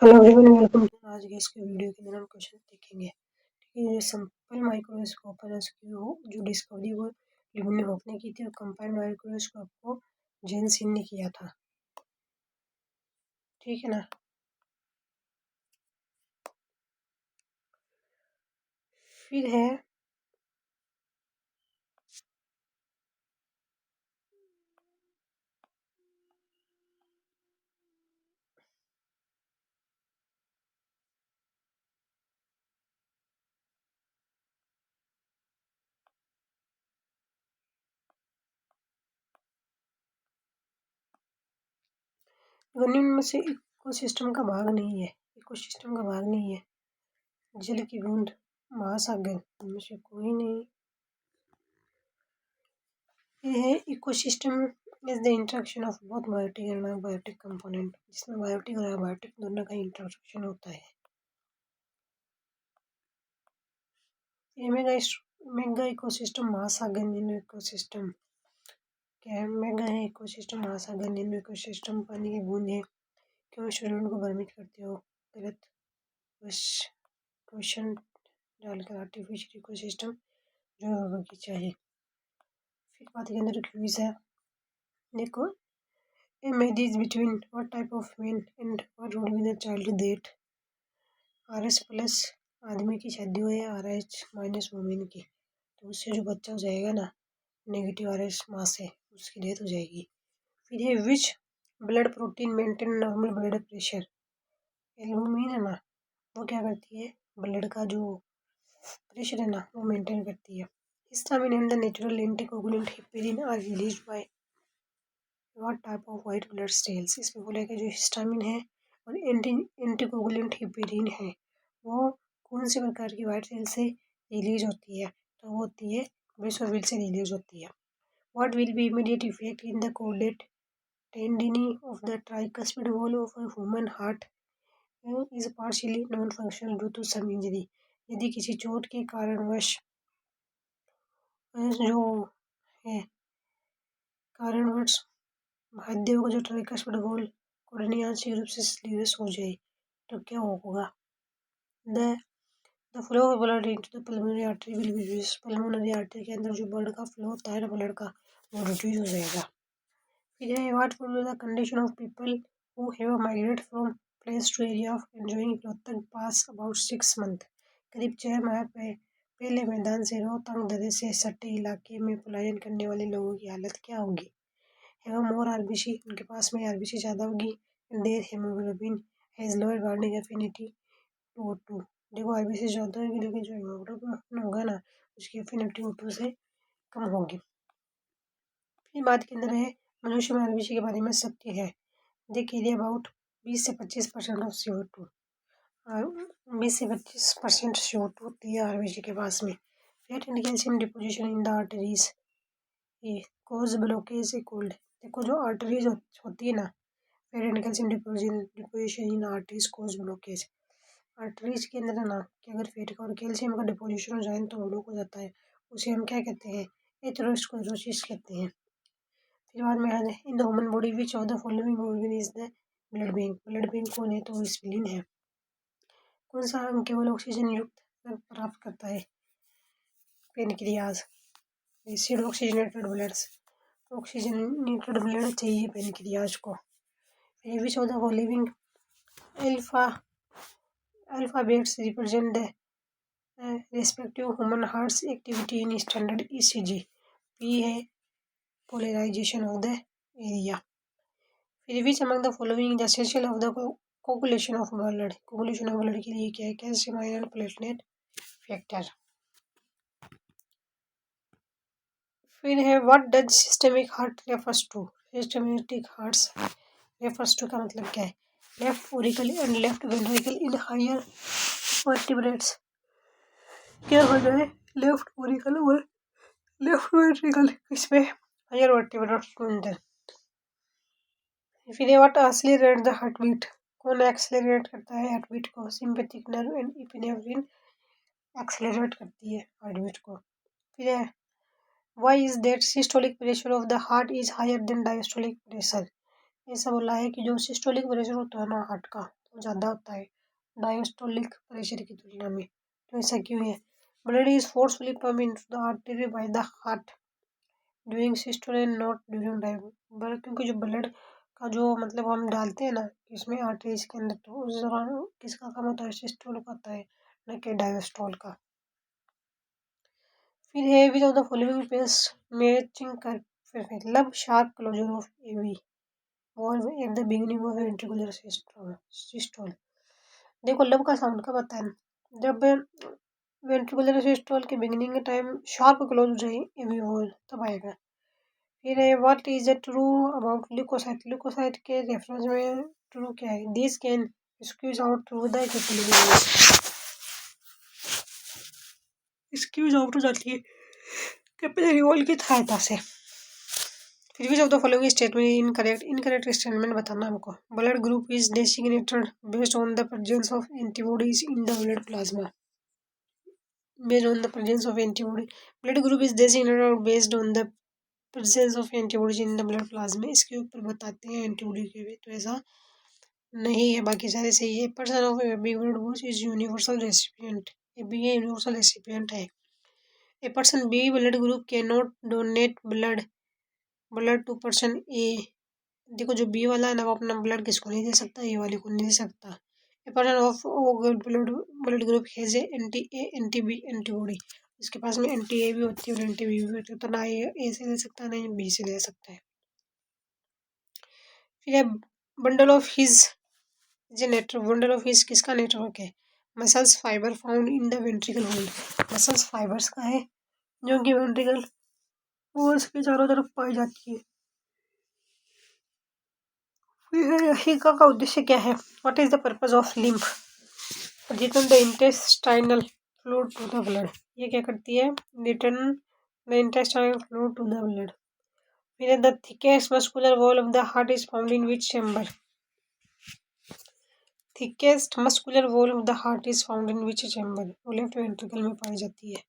Hello everyone, welcome to आज के इसके वीडियो के अंदर हम क्वेश्चन देखेंगे। ठीक है, ये सिंपल माइक्रोस्कोप है जो डिस्कवरी वो लिबनी हॉक ने की थी और कंपाइल्ड माइक्रोस्कोप को जेन सिन ने किया था। ठीक है ना। फिर है निम्न में से इकोसिस्टम का भाग नहीं है। इकोसिस्टम का भाग नहीं है जल की बूंद, महासागर, इनमें से कोई नहीं। ये है ecosystem is the interaction of both biotic and abiotic component, जिसमें बायोटिक और अबायोटिक दोनों का इंटरेक्शन होता है। मेगा इकोसिस्टम महासागर निम्न इकोसिस्टम क्या है? मेगा है इकोसिस्टम महासागर निम्न इकोसिस्टम पानी की बूंद है। क्यों स्टूडेंट को भ्रमित करते हो? गलत क्वेश्चन डालकर आर्टिफिशियल इकोसिस्टम जो बगीचा है। फिर बात के अंदर क्विज है। देखो, a marriage between what type of man and what would be the child date? RS plus आदमी की शादी हो या RH माइनस वुमेन की, तो उससे जो बच्चा हो जाएगा ना, नेगेटिव RS मास से उसकी डेथ हो जाएगी। फिर है which blood protein maintain normal blood pressure? Albumin है ना, वो क्या करती है, ब्लड का जो प्रेशर है ना वो मेंटेन करती है। Histamine and the natural anticoagulant heparin are released by what type of white blood cells? इसमें बोला कि जो हिस्टामिन है और एंटीकोगुलेंट हिस्पेरिन है वो कौन से प्रकार की व्हाइट सेल से रिलीज होती है? तो वो होती है बेसोविल से रिलीज होती है। What will be immediate effect in the chordae tendineae of the tricuspid valve of a human heart is partially non functional due to some injury? यदि किसी चोट के कारणवश जो है कारणवश हड्डियों का जो ट्राइकस्पिड वॉल कोर्डिनी आंशिक रूप से स्लीवलेस हो जाए तो क्या होगा? The the flow of blood into the pulmonary artery will be reduced. Pulmonary artery के अंदर जो ब्लड का फ्लो होता है ना, ब्लड का, वो रिड्यूस हो जाएगा। फिर है what would be the condition of people who have migrated from place to area of enjoying Rohtak pass about 6 month? करीब 6 माह पहले मैदान से रोहतांग दर्रे से सटे इलाके में पलायन करने वाले लोगों की हालत क्या होगी? हैव मोर RBC, उनके पास में RBC ज़्यादा होगी। Their haemoglobin has lower binding affinity to O2। देखो, RBC ज़्यादा होगी लेकिन जो हेमोग्लोबिन होगा ना उसकी एफिनिटी O2 से कम होगी। फिर बात के अंदर है मनुष्य में RBC के बारे में सत्य है। दे कैरी अबाउट 20 से 25% ऑफ CO2। 20 से 25% CO2 होती है RBC के पास में। Fat and calcium deposition in the arteries ये कोज ब्लॉकेज ए कोल्ड। देखो, जो आर्टरीज होती है ना, fat and calcium deposition in arteries cause blockage. Arteries के अंदर है ना कि अगर फैट का और कैल्शियम का डिपोजिशन हो जाए तो ब्लॉक हो जाता है, उसे हम क्या कहते हैं? एथेरोस्क्लेरोसिस कहते हैं। फिर बाद में है in the human body which of the following organ is the blood bank? Blood bank कौन है? तो स्प्लीन है। कौन सा अंग केवल ऑक्सीजन युक्त रक्त प्राप्त करता है? Pancreas. Acid oxygenated blood, oxygenated blood चाहिए पेनक्रियाज को। Which of the following alphabets represent the respective human heart's activity in standard ECG? P है पोलराइजेशन ऑफ द एरिया। फिर which among the following the essential of the coagulation of blood? Coagulation of blood के लिए क्या है? Calcium iron platelet factor. फिर है what does systemic heart refers to? Systematic hearts refers to का मतलब क्या है? Left auricle and left ventricle in higher vertebrates. क्या हो जाए? लेफ्ट ऑरिकल और लेफ्ट वेंट्रिकल किसमें? हायर वर्टिब्रेट्स के अंदर। फिर what accelerate the heart beat? कौन एक्सेलरेट करता है हार्ट बीट को? Sympathetic nerve and epinephrine accelerate करती है हार्ट बीट को। फिर है why is that systolic pressure of the heart is higher than diastolic pressure? ऐसा बोला है कि जो सिस्टोलिक प्रेशर होता है ना हार्ट का, तो ज़्यादा होता है डायस्टोलिक प्रेशर की तुलना में। तो ऐसा क्यों है? Blood is forcefully pump into the artery by the heart during systole and not during diastole. क्योंकि जो ब्लड का जो मतलब हम डालते हैं ना इसमें आर्टरीज के अंदर, तो उस दौरान किसका काम होता है? सिस्टोल का होता है, न कि डायस्टोल का। फिर है विच ऑफ द फॉलोइंग पेस मैचिंग कर फिर lub sharp closure of AV valve at the beginning of ventricular systole. देखो लब का साउंड कब आता है? जब वेंट्रिकुलर सिस्टोल के बिगिनिंग के टाइम शार्प क्लोज हो जाए एवी वॉल्व, तब आएगा। फिर है what is the true about leucocyte. Leucocyte के रेफरेंस में ट्रू क्या है? This can squeeze out through the capillary, squeeze out हो जाती है कैपिलरी वॉल की सहायता से। फिर भी of the following statement incorrect. Incorrect statement बताना हमको। Blood group is designated based on the presence of antibodies in the blood plasma. Based on the presence of antibody. Blood group is designated based on the presence of antibodies in the blood plasma. इसके ऊपर बताते हैं antibody के भी, तो ऐसा नहीं है, बाकी सारे सही है। Person of AB blood group is universal recipient. A B a universal recipient है। A person B blood group can not donate blood to person A. देखो जो बी वाला है ना वो अपना ब्लड किसको नहीं दे सकता? ए वाले को नहीं दे सकता। A person of O blood group has anti B antibody. इसके पास में एंटी ए भी होती है और एंटी बी भी होती है, तो ना ए से ले सकता है ना बी से ले सकता है। फिर है bundle of his network. Bundle of his किसका नेटवर्क है? Muscles fibre found in the ventricle whole. Muscles fibres का है जो कि वेंट्रिकल वॉल्स के चारों तरफ पाई जाती है। हिका का उद्देश्य क्या है? What is the purpose of lymph? Return the intestinal fluid to the blood. ये क्या करती है? Return the intestinal fluid to the blood. फिर the thickest muscular wall of the heart is found in which chamber? Thickest muscular wall of the heart is found in which chamber? वो left ventricle में पाई जाती है।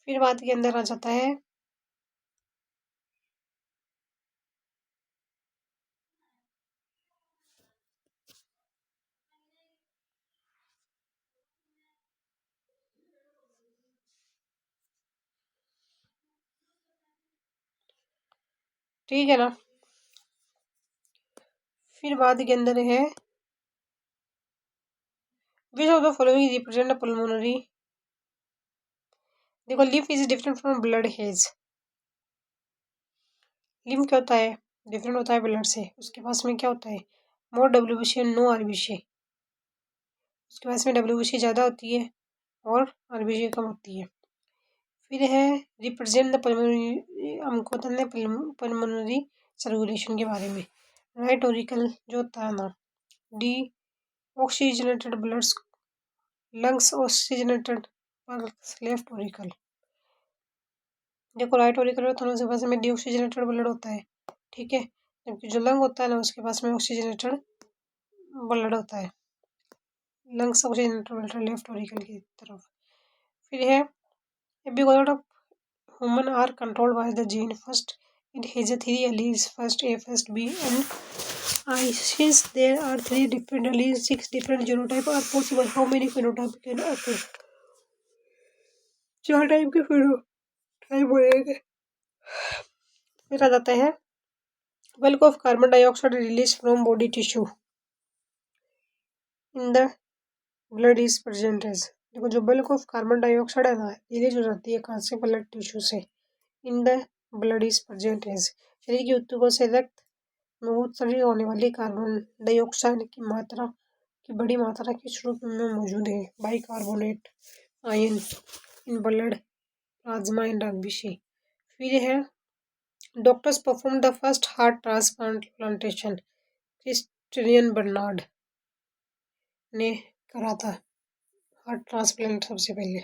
फिर बात के अंदर आ जाता है ठीक है ना। फिर बात के अंदर है which of the following represent pulmonary. देखो lymph is different from blood has. Lymph क्या होता है? डिफरेंट होता है ब्लड से। उसके पास में क्या होता है? मोर डब्ल्यूबीसी नो आरबीसी। उसके पास में डब्ल्यूबीसी ज़्यादा होती है और आरबीसी कम होती है। फिर है रिप्रेजेंट द पल्मोनरी। हमको बताना है पल्मोनरी सर्कुलेशन के बारे में। राइट ऑरिकल जो होता है ना, D oxygenated blood lungs oxygenated left auricle. देखो राइट ऑरिकल होता है उसके पास में डीऑक्सीजनेटेड ब्लड होता है, ठीक है, जबकि जो लंग होता है ना उसके पास में ऑक्सीजनेटेड ब्लड होता है। Lungs oxygenated blood left auricle की तरफ। फिर है epigonal of human are controlled by the gene. First it has 3 alleles, first A, first B and I. Since there are 3 different alleles, 6 different genotypes are possible. How many phenotypes can occur? 4 type के phenotype होंगे। फिर आ जाता है bulk of carbon dioxide released from body tissue in the blood is present as। देखो जो bulk of carbon dioxide है ना रिलीज हो जाती है कहाँ से? ब्लड टिश्यू से। In the blood is present as. शरीर के ऊतकों से रक्त में उत्सर्जित होने वाली कार्बन डाइऑक्साइड की मात्रा की बड़ी मात्रा किस रूप में मौजूद है? Bicarbonate ion in blood plasma and RBC. फिर है doctors perform the first heart transplantation. Christian Barnard ने करा था हार्ट ट्रांसप्लांट सबसे पहले।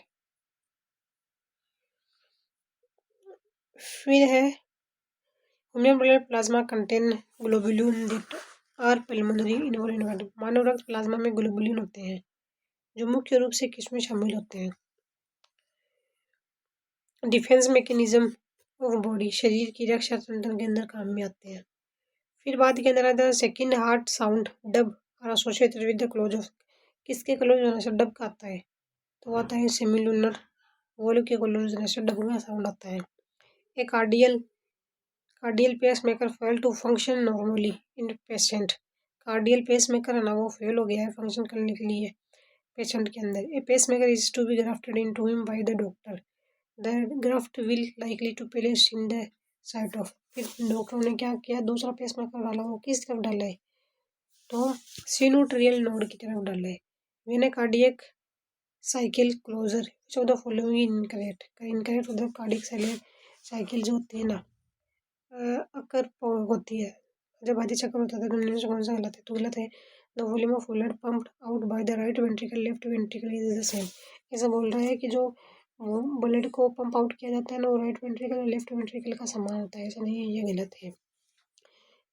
फिर है human blood plasma contain globulin that are pulmonary involvement. मानव रक्त प्लाज्मा में ग्लोबुलिन होते हैं जो मुख्य रूप से किसमें शामिल होते हैं? डिफेंस मैकेनिज्म ऑफ बॉडी, शरीर की रक्षा तंत्र के अंदर काम में आते हैं। फिर बात के अंदर आता है सेकंड हार्ट साउंड डब और associated with the close of, किसके क्लोज होने से डब का आता है? तो आता है सेमिलुनर वॉल्व के क्लोज होने से डब का साउंड आता है। A cardial pacemaker fail to function normally in patient, cardial pacemaker है ना वो फेल हो गया है फंक्शन करने के लिए पेशेंट के अंदर। A pacemaker is to be grafted into him by the doctor, the graft will likely to place in the site of, फिर डॉक्टरों ने क्या किया, दूसरा पेसमेकर डाला, वो किस तरफ डाला है? तो सिनुट्रियल नोड की तरफ डाला है। मैंने cardiac cycle closure which of the following incorrect, incorrect मतलब कार्डियक साइकिल जो होती है ना अकर होती है, जब आधी चक्कर होता है तो उनमें से कौन सा गलत है? तो गलत है the volume of blood pumped out by the right ventricle left ventricle is the same. ऐसा बोल रहा है कि जो ब्लड को पंप आउट किया जाता है ना वो राइट वेंट्रिकल और लेफ्ट वेंट्रिकल का समान होता है, ऐसा नहीं है, ये गलत है।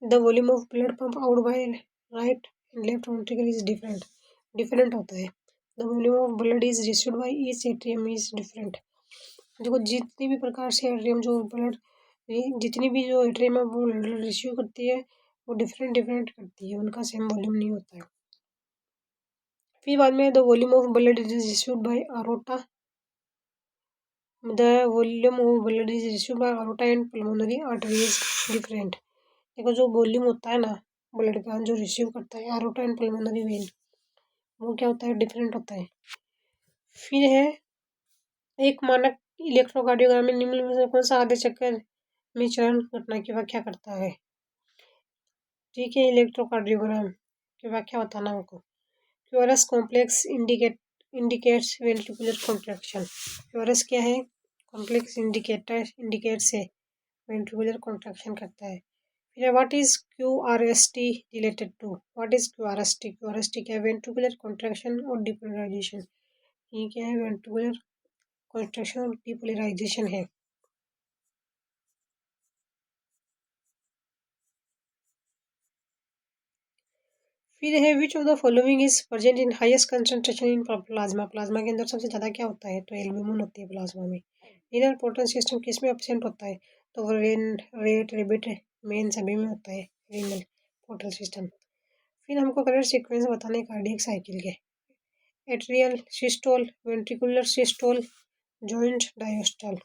The volume of blood pump out by right and left ventricle is different, different होता है। The volume of blood is received by each atrium is different, देखो जितनी भी प्रकार से एट्रियम जो ब्लड जितनी भी जो एट्रियम है वो ब्लड रिसीव करती है वो डिफरेंट डिफरेंट करती है, उनका सेम वॉल्यूम नहीं होता है। फिर बाद में the volume of blood is received by aorta, the volume of blood is received by aorta and pulmonary artery is different, देखो जो वॉल्यूम होता है ना ब्लड का जो रिसीव करता है अरोटा एंड पल्मोनरी वेन वो क्या होता है, डिफरेंट होता है। फिर है एक मानक इलेक्ट्रोकार्डियोग्राम में निम्न में से कौन सा आधे चक्कर में चरण घटना की व्याख्या करता है? ठीक है, इलेक्ट्रोकार्डियोग्राम की व्याख्या बताना हमको। QRS complex indicates ventricular contraction, QRS क्या है? कॉम्प्लेक्स इंडिकेट्स है वेंट्रिकुलर कॉन्ट्रैक्शन करता है। फिर what is QRST related to, what is QRST, QRST क्या है? वेंट्रिकुलर कॉन्ट्रैक्शन और डिपोलराइजेशन, ये क्या है? वेंट्रिकुलर कॉन्ट्रैक्शन और डिपोलराइजेशन है। फिर है which of the following is present in highest concentration in plasma, plasma के अंदर सबसे ज़्यादा क्या होता है? तो एल्ब्यूमिन होती है प्लाज्मा में। रीनल पोर्टल सिस्टम किस में एब्सेंट होता है? तो रेट रेबिट मेन सभी में होता है रीनल पोर्टल सिस्टम। फिर हमको करेक्ट सीक्वेंस बताने कार्डियक साइकिल के, atrial systole, ventricular systole, joint diastole,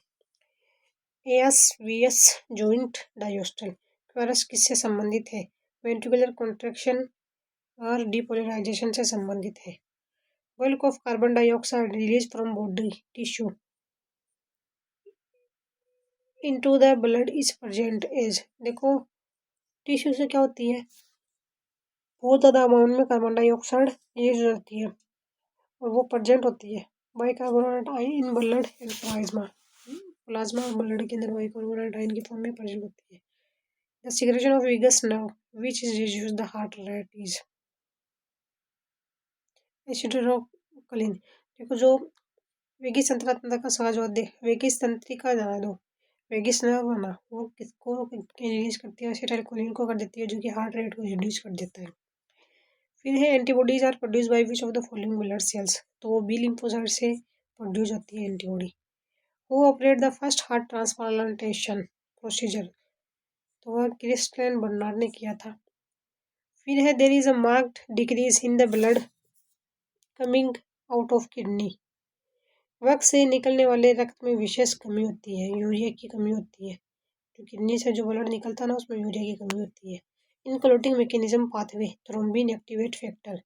AS VS joint diastole. QRS किससे संबंधित है? वेंट्रिकुलर कॉन्ट्रैक्शन और डिपोलराइजेशन से संबंधित है। Bulk of carbon dioxide release from body tissue into the blood is present as, देखो टिश्यू से क्या होती है, बहुत ज़्यादा अमाउंट में कार्बन डाइऑक्साइड रिलीज होती है और वो प्रेजेंट होती है bicarbonate ion in blood and plasma, plasma और ब्लड के अंदर बाइकार्बोनेट आयन की फॉर्म में प्रेजेंट होती है। The secretion of vagus nerve which is reduce the heart rate is acetylcholine, देखो जो वेगिस तंत्रिका का सहजवाद्य वेगिस तंत्रिका जाना दो वेगिस नर्व है ना वो किसको रिलीज करती है? एसिटाइलकोलिन को कर देती है जो कि हार्ट रेट को रिड्यूस कर देता है। फिर है antibodies are produce by which of the following blood cells, तो वो बी लिम्फोसाइट से प्रोड्यूस होती है antibody. Who operate the first heart transplantation procedure, तो वह क्रिस्टियन बर्नार्ड ने किया था। फिर है there is a marked decrease in the blood coming out of kidney, वक्त से निकलने वाले रक्त में विशेष कमी होती है, यूरिया की कमी होती है, जो किडनी से जो ब्लड निकलता है ना उसमें यूरिया की कमी होती है। Including mechanism pathway thrombin activate factor,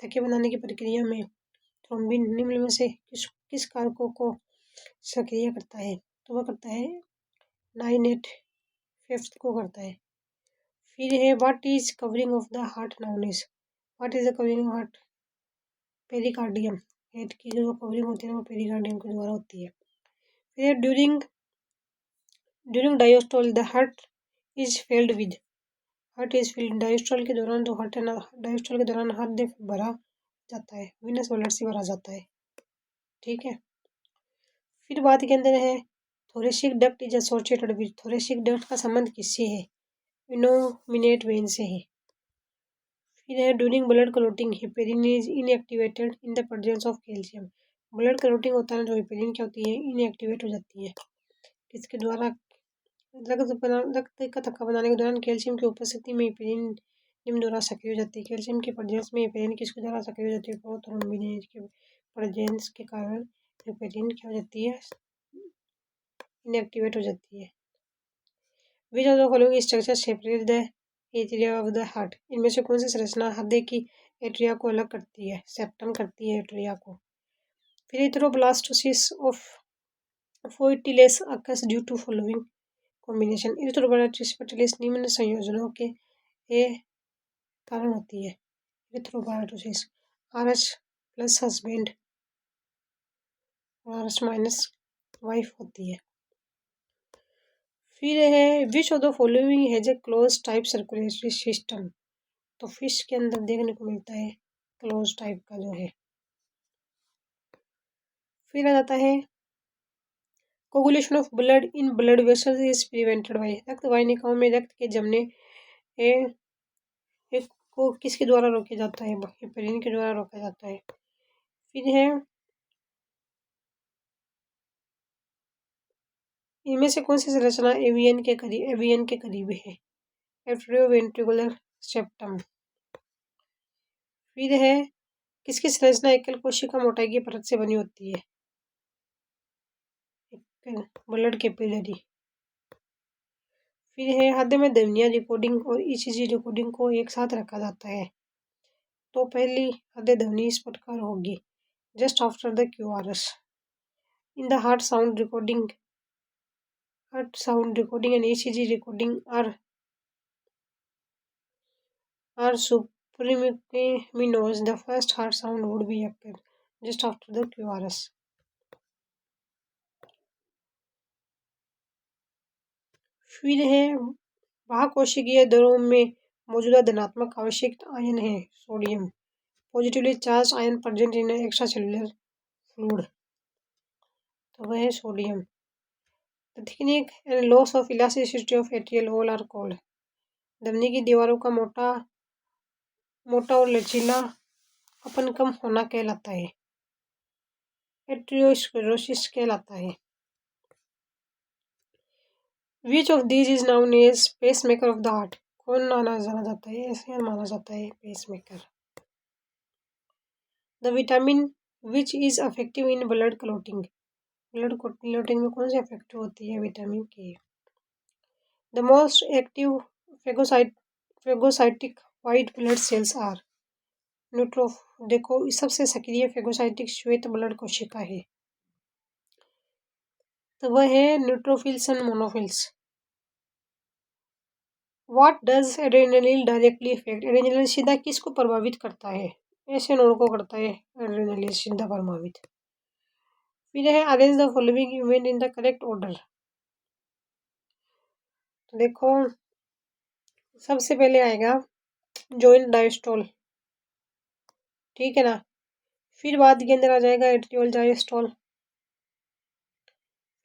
थक्के बनाने की प्रक्रिया में थ्रोम्बिन निम्न में से किस कारकों को सक्रिय करता है? तो वह करता है 9/8 फिफ्थ को करता है। फिर है what is covering of the heart noun is, what is the covering heart? Pericardium, head की जो कवरिंग होती है वो पेरिकार्डियम के द्वारा होती है। फिर during diastole the heart is filled with, heart is filled diastole के दौरान जो हार्ट है ना डायोस्टोल के दौरान हार्ट भरा जाता है, विनस ब्लड से भरा जाता है, ठीक है। फिर बात के अंदर है thoracic duct is associated with, thoracic duct का संबंध किससे है? इनोमिनेट वेन से है। फिर है during blood clotting heparin is inactivated in the presence of calcium, blood clotting होता है ना जो हेपेरिन क्या होती है इनएक्टिवेट हो जाती है किसके द्वारा? रक्त का थक्का बनाने के दौरान कैल्शियम की उपस्थिति में हेपेरिन निम्न द्वारा सक्रिय हो जाती है। कैल्शियम की प्रेजेंस में हेपेरिन किसके द्वारा सक्रिय हो जाती है? प्रोथ्रोम्बिनेज के प्रेजेंस के कारण हेपेरिन क्या हो जाती है? इनएक्टिवेट हो जाती है। Which of the following structure separate the atria of the heart? इनमें से कौन सी संरचना हृदय की एट्रिया को अलग करती है? सेप्टम करती है एट्रिया को। फिर erythroblastosis of fetalis occurs due to following combination. Erythroblastosis निम्न संयोजनों के कारण होती है। इथेरोब्लास्टोसिस RH प्लस हस्बैंड और RH माइनस वाइफ होती है। फिर है which of the following has a close type circulatory system? तो फिश के अंदर देखने को मिलता है क्लोज टाइप का जो है। फिर आ जाता है coagulation of blood in blood vessels is prevented by. रक्त वाहिनिकाओं में रक्त के जमने को किसके द्वारा रोका जाता है? हेपेरिन के द्वारा रोका जाता है। फिर है इनमें से कौन सी संरचना एवियन के करीब है? Atrioventricular septum. फिर है किसकी संरचना एकल कोशिका मोटाई की परत से बनी होती है? Blood capillary. फिर है हृदय में ध्वनियाँ रिकॉर्डिंग और ECG रिकॉर्डिंग को एक साथ रखा जाता है। तो पहली हृदय ध्वनि इस प्रकार होगी just after the QRS। In the heart sound recording and ECG recording are supreminos. The first heart sound would be occur just after the QRS. फिर है बाह्यकोशिकीय द्रव्यों में मौजूदा धनात्मक आवश्यक आयन है sodium. Positively charge ion present in extra cellular fluid, तो वह है sodium. The thickening and loss of elasticity of atrial wall are called. धमनी की दीवारों का मोटा और लचीला अपन कम होना कहलाता है। एट्रियोस्क्लेरोसिस कहलाता है। Which of these is known as pacemaker of the heart? कौन माना जाता है? ऐसे माना जाता है pacemaker. The vitamin which is effective in blood clotting? Blood clotting में कौन सी इफेक्टिव होती है? Vitamin K. The most active phagocytic white blood cells are neutrophil. देखो सबसे सक्रिय फेगोसाइटिक श्वेत ब्लड कोशिका है, तो वह है neutrophils and monophils. What does adrenaline directly effect? Adrenaline सीधा किसको प्रभावित करता है? ऐसे नोड को करता है एड्रेनलिन सीधा प्रभावित। फिर है arrange the following event in the correct order. तो देखो सबसे पहले आएगा जॉइंट डायस्टोल, ठीक है ना। फिर बाद के अंदर आ जाएगा एट्रियोल डायस्टोल,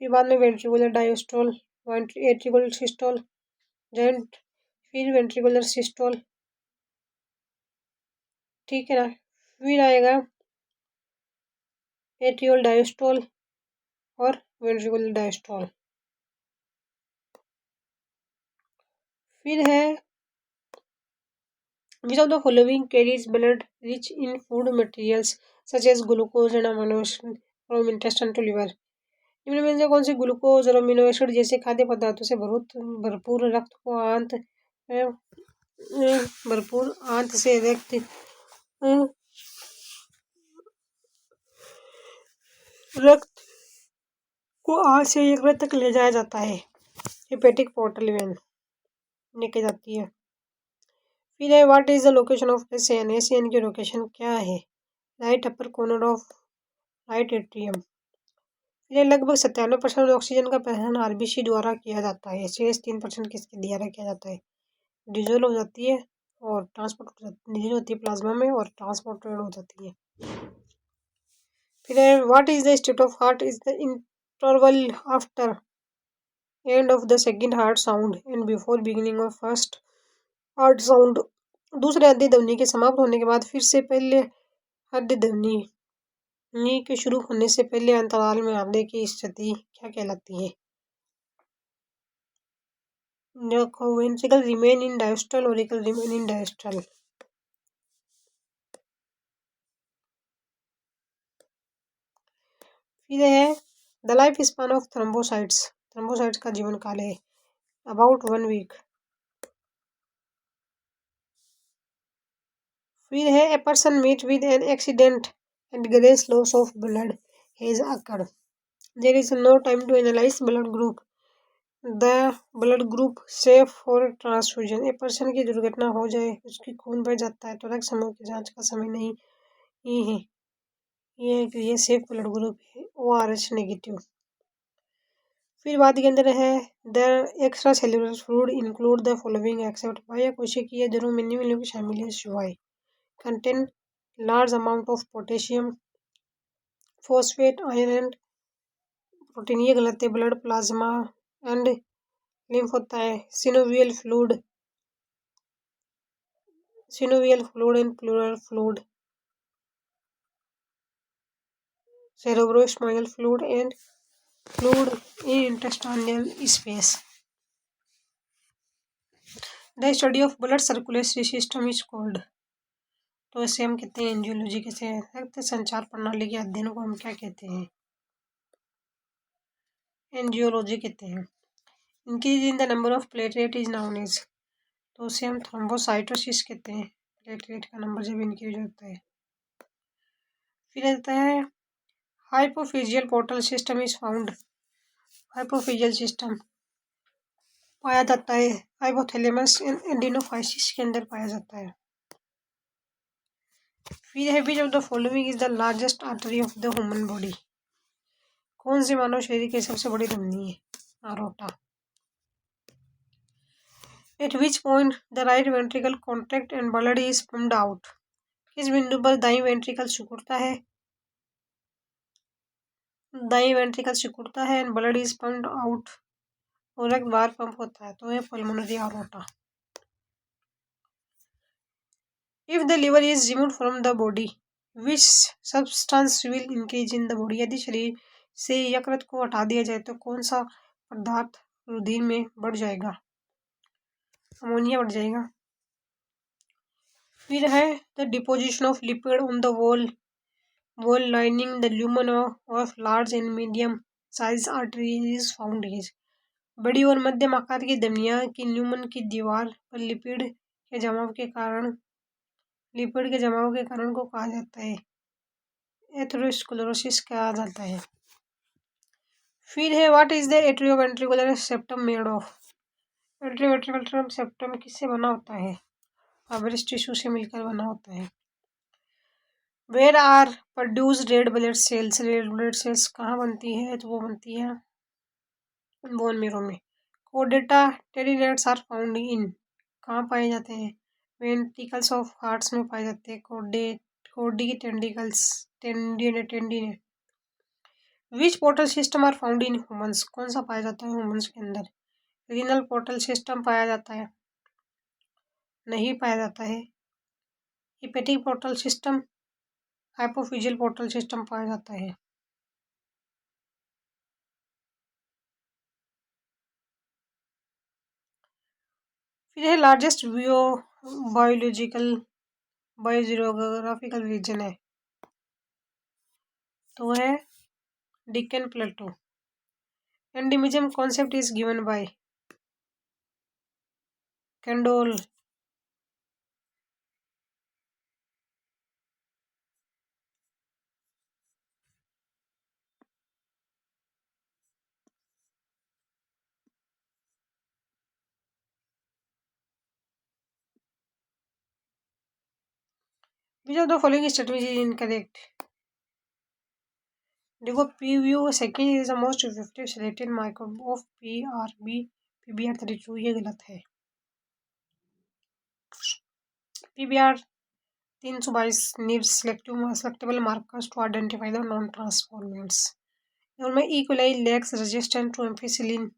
फिर बाद में वेंट्रिकुलर डायस्टोल, एट्रिकुलर सिस्टोल, जॉइंट, फिर वेंट्रिकुलर सिस्टोल, ठीक है ना। फिर आएगा एट्रियोल डायस्टोल और वेंट्रिकुलर डायस्टोल। फिर है which of the following carries blood rich in food materials such as glucose and amino acid from intestine to liver? इनमें से कौन से ग्लूकोज और अमीनो एसिड जैसे खाद्य पदार्थों से भरपूर रक्त को भरपूर आंत से यकृत तक ले जाया जाता है? हेपेटिक पोर्टल वेन लेके जाती है। फिर है what is the location of Asian? Asian की लोकेशन क्या है? Right upper corner of right atrium. फिर लगभग 97% ऑक्सीजन का प्रहरण RBC द्वारा किया जाता है। शेष 3% किसके द्वारा किया जाता है? डिजोल्व हो जाती है और ट्रांसपोर्ट होती है प्लाज्मा में और ट्रांसपोर्टेड हो जाती है। फिर है what is the state of heart is the interval after and of the second heart sound and before beginning of first heart sound. दूसरे हृदय ध्वनि के समाप्त होने के बाद फिर से पहले हृदय ध्वनि के शुरू होने से पहले अंतराल में हृदय की स्थिति क्या कहलाती है? ventricle remain in diastole, auricle remain in diastole. फिर है the life span of thrombocytes का जीवन काल है अबाउट 1 वीक। फिर है a person meet with an accident and gross loss of blood has occurred, there is no time to analyse blood group, the blood group safe for transfusion. A person की दुर्घटना हो जाए, उसकी खून बह जाता है तो रक्त समूह की जांच का समय नहीं है, ये सेफ ब्लड ग्रुप है, ORH नेगेटिव। फिर बात के अंदर है the extra cellular fluid include the following except बाह्य कोशिकीय जरूर मिनरल की शामिल है सिवाय contain large amount of potassium, phosphate, iron, protein, ये गलत है, ब्लड प्लाज्मा एंड लिम्फ होता है, synovial fluid and pleural fluid, cerebrospinal fluid and fluid in intestinal space. The study of blood circulatory system is called, तो इसे हम कहते हैं एंजियोलॉजी। कैसे रक्त संचार प्रणाली के अध्ययन को हम क्या कहते हैं, एंजियोलॉजी कहते हैं। Increase in the number of platelet is known as, तो उसे हम थ्रोम्बोसाइटोसिस कहते हैं, प्लेटलेट का नंबर जब इंक्रीज होता है। फिर आता है hypophyseal portal system is found, hypophyseal system पाया जाता है हाइपोथैलेमस एंडिनोफाइसिस के अंदर पाया जाता है। फिर है which of the following is the largest artery of the human body, कौन सी मानव शरीर की सबसे बड़ी धमनी है, aorta. At which point the right ventricle contract and blood is pumped out, किस बिंदु पर दाईं वेंट्रिकल सिकुड़ता है, दाईं वेंट्रिकल सिकुड़ता है and blood is pumped out, और रक्त बाहर पंप होता है, तो है pulmonary aorta. If the liver is removed from the body which substance will increase in the body, यदि शरीर से यकृत को हटा दिया जाए तो कौन सा पदार्थ रुधिर में बढ़ जाएगा, अमोनिया बढ़ जाएगा। फिर है the deposition of lipid on the wall lining the lumen of large and medium size arteries found is, बड़ी और मध्यम आकार की धमनियां की ल्यूमन की दीवार पर लिपिड के जमाव के कारण को कहा जाता है एथेरोस्क्लेरोसिस कहा जाता है। फिर है what is the atrioventricular septum made of, atrioventricular septum किससे बना होता है, फाइब्रस टिश्यू से मिलकर बना होता है। Where are produce red blood cells कहाँ बनती है, तो वो बनती है बोन मेरो में। कोडेटा टेरिनेट्स आर फाउंड इन, कहाँ पाए जाते हैं, वेंट्रिकल्स ऑफ हार्ट्स में पाए जाते हैं, कोडी tendineae. Which portal system are found in humans, कौन सा पाया जाता है ह्यूमंस के अंदर, रीनल पोर्टल सिस्टम पाया जाता है, नहीं पाया जाता है। Hepatic portal system, hypophyseal portal system पाया जाता है। फिर है लार्जेस्ट बायोजियोग्राफिकल रीजन है, तो है Deccan plateau. Endemism concept is given by Candolle. Which of the following statement is incorrect, देखो PVU second is the most effective selected microbe of PBR32, ये गलत है। PBR 322 needs selectable markers to identify the non transformants, उनमें E. coli lacks resistance to ampicillin,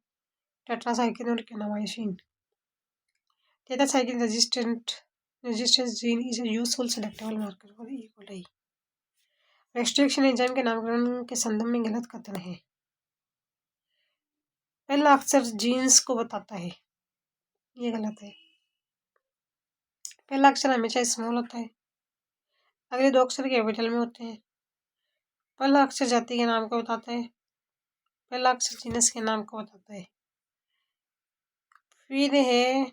tetracycline और kanamycin. Tetracycline resistance gene is a useful selectable marker for E. coli. Restriction enzyme के नामकरण के संदर्भ में गलत कथन है, पहला अक्सर जीन्स को बताता है, ये गलत है। पहला अक्षर हमेशा स्मॉल होता है, अगले दो अक्षर कैपिटल में होते हैं। पहला अक्षर जाति के नाम को बताता है, पहला अक्षर जीनस के नाम को बताता है। फिर है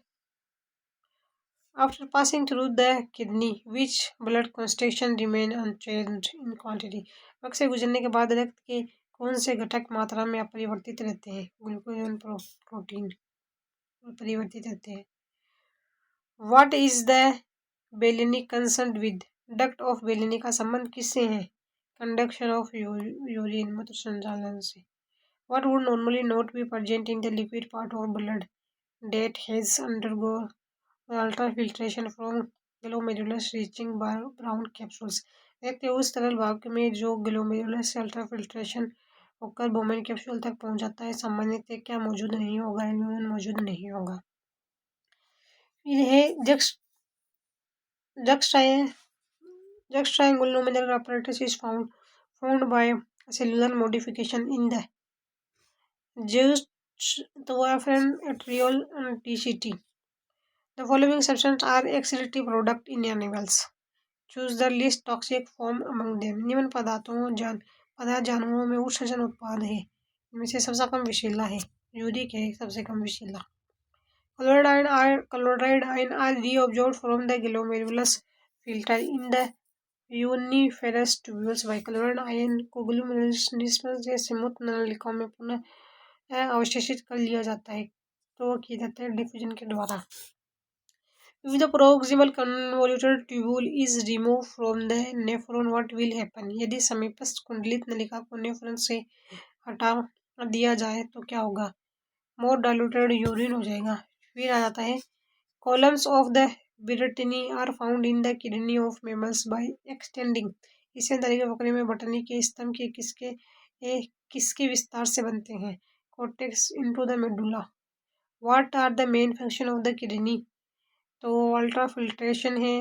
after passing through the kidney which blood concentration remain unchanged in quantity. रक्त से गुजरने के बाद रक्त के कौन से घटक मात्रा में अपरिवर्तित रहते हैं? ग्लूकोज और प्रोटीन परिवर्तित रहते हैं। What is the Bellini concern with? Duct of Bellini का संबंध किससे है? कंडक्शन ऑफ यूरिन मूत्र संचालन से। What would normally not be present in the liquid part of blood that has undergone ultrafiltration from glomerulus reaching brown capsules? रक्त के उस तरल भाग में जो ग्लोमेरुलस से अल्ट्राफिल्ट्रेशन होकर बोमेन कैप्सूल तक पहुंच जाता है, सामान्यतः क्या मौजूद नहीं होगा? एल्ब्यूमिन मौजूद नहीं होगा। फिर है juxtaangular apparatus is found by cellular modification in the Just-Thawafran atrial TCT. The following substances are excretory products in animals. Choose the least toxic form among them. निम्न पदार्थ जानवरों में उत्सर्जन उत्पाद है, इनमें से सबसे कम विषैला है। यूरिक है सबसे कम विषैला। Chloride ion are reabsorbed from the glomerulus filter in the uniferous tubules by chloride ion को glomerulus जैसे मूत्र नलिकाओं में पुनः अवशोषित कर लिया जाता है, तो किया जाता है डिफ्यूजन के द्वारा। If the proximal convoluted tubule is removed from the nephron, what will happen? यदि समीपस्थ कुंडलित नलिका को नेफ्रॉन से हटा दिया जाए तो क्या होगा? मोर डाइल्यूटेड यूरिन हो जाएगा। फिर आ जाता है columns of the Brittany are found in the kidney of mammals by extending. इसी तरीके बकरी में बटनी के स्तंभ के किसके विस्तार से बनते हैं? cortex into the medulla. What are the main function of the kidney? तो अल्ट्राफिल्ट्रेशन है,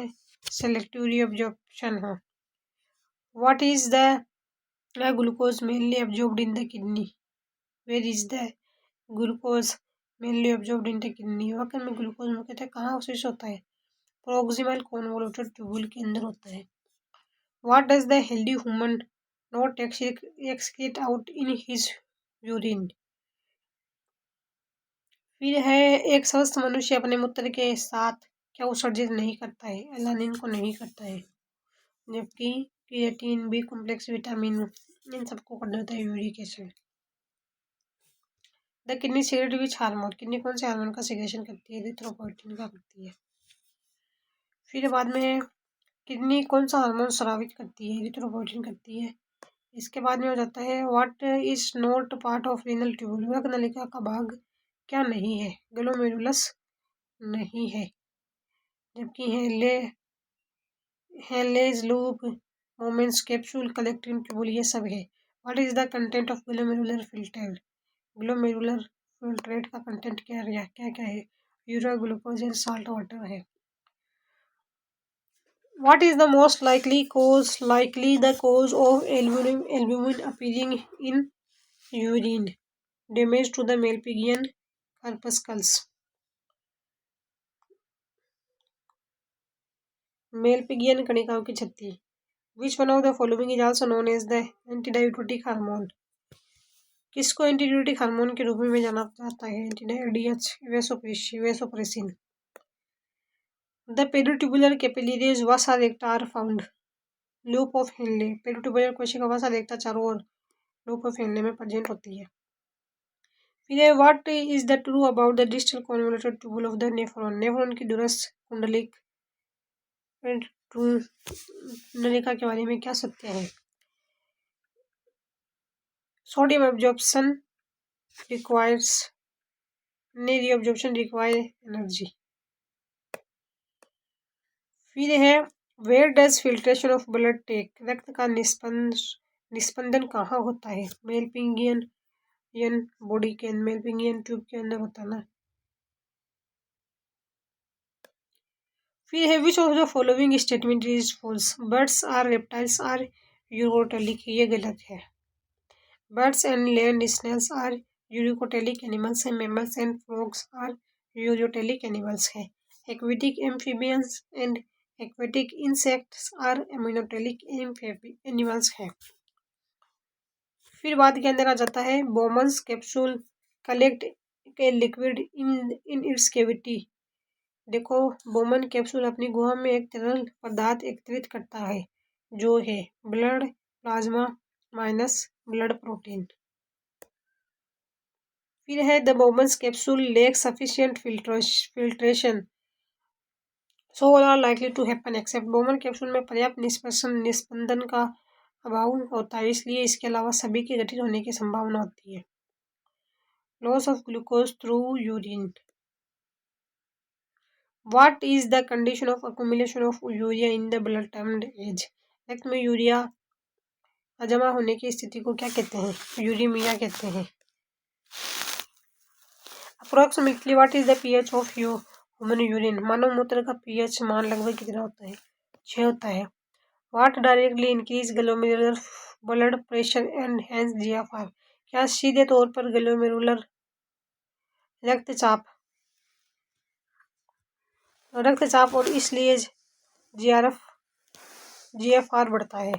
सेलेक्टिव रीअब्जॉर्प्शन है। What is the glucose mainly absorbed in the kidney? Where is the glucose mainly absorbed in the kidney? वाकई में glucose मुख्यतः कहाँ अवशेष होता है? प्रोक्सिमल कॉन्वोल्यूटेड ट्यूबुल के अंदर होता है। What does the healthy human not excrete out in his urine? फिर है एक स्वस्थ मनुष्य अपने मूत्र के साथ क्या उत्सर्जित नहीं करता है? एलानिन को नहीं करता है, जबकि क्रिएटिन, बी कॉम्प्लेक्स, विटामिन इन सबको कर देता है uric acid. The kidney secrete which hormone? Kidney कौन से हार्मोन का सिक्रेशन करती है? एरिथ्रोपोइटिन का करती है। फिर बाद में किडनी कौन सा हार्मोन स्रावित करती है? एरिथ्रोपोइटिन करती है। इसके बाद में हो जाता है what is not part of renal tubule? रक्त नलिका का भाग क्या नहीं है? ग्लोमेरुलस नहीं है, जबकि Henle's loop, moments capsule, collecting tubule ये सब है। What is the content of glomerular filter? Glomerular filtrate का कंटेंट क्या है? Urea, glucose and salt water है। What is the most likely cause of albumin appearing in urine? Damage to the Malpighian corpuscles. Malpighian कणिकाओं की छत्ती। Which one of the following is also known as the antidiuretic hormone? किसको एंटीडायूरेटिक hormone के रूप में जाना जाता है? Anti ADH, vasopressin. The peritubular capillaries vasa recta are found. Loop of Henle. Peritubular कोशिका वसा देखता चारों ओर लूप ऑफ हेनले में प्रेजेंट होती है। फिर what is the true about the distal convoluted tubule of the nephron? Nephron की दूरस्थ कुंडलिक नलिका के बारे में क्या सत्य है? Sodium absorption requires reabsorption require energy. फिर है where does filtration of blood take? रक्त का निस्पंदन कहाँ होता है? मेलपिंगियन बॉडी के अंदर, मेलपिंगियन ट्यूब के अंदर होता है ना। फिर है which of the following statement is false? Birds are reptiles are ureotelic, ये गलत है। Birds and land snails are uricotelic animals and mammals and frogs are ureotelic animals है। Aquatic amphibians and aquatic insects are ammonotelic animals है। फिर बात के अंदर आ जाता है बोमन्स कैप्सूल कलेक्ट के लिक्विड इन इट्स कैविटी। देखो, बोमन कैप्सूल अपनी गुहा में एक तरल पदार्थ एकत्रित करता है जो है blood plasma minus blood protein. फिर है the Bowman's capsule lack sufficient filtration so all are likely to happen except. Bowman capsule में पर्याप्त निस्पंदन का अभाव होता है, इसलिए इसके अलावा सभी के गठित होने की संभावना होती है। Loss of glucose through urine. What is the condition of accumulation of urea in the blood termed as. रक्त में यूरिया जमा होने की स्थिति को क्या कहते हैं? यूरीमिया कहते हैं। Approximately what is the pH of human urine. मानव मूत्र का पीएच मान लगभग कितना होता है? 6 होता है। What directly increase glomerular blood pressure and hence GFR. क्या सीधे तौर पर ग्लोमेरुलर रक्तचाप और इसलिए जीएफआर बढ़ता है।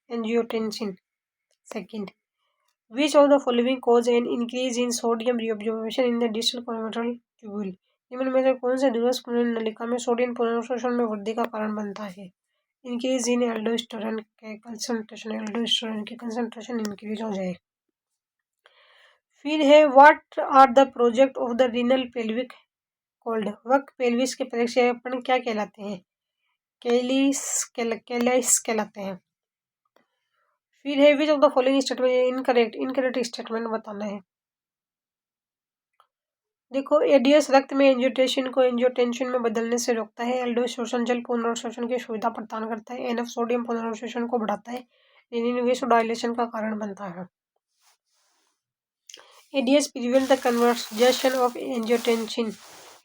Angiotensin. Second, which of the following cause an increase in sodium reabsorption in the distal collateral tubule. निम्न में से कौन से दूरस्थ कुंडली नलिका में सोडियम पुनर्शोषण में वृद्धि का कारण बनता है? इंक्रीज इन एल्डोस्टेरोन के कंसंट्रेशन, एल्डोस्टेरोन की कंसंट्रेशन इंक्रीज हो जाए। फिर है what are the project of the renal pelvic cold. वक पेल्विस के प्रक्षेपण क्या कहलाते हैं? कैलिस कहलाते हैं। फिर है which of the following statement incorrect statement बताना है। देखो, एडीएस रक्त में एंजियोटेंसिन को एंजियोटेंसिन में बदलने से रोकता है। एल्डोस्टेरोन जल पुनर्शोषण की सुविधा प्रदान करता है। एनएफ सोडियम पुनर्शोषण को बढ़ाता है। रेनिन वेसोडाइलेशन का कारण बनता है। ADS prevent the conversion of angiotensin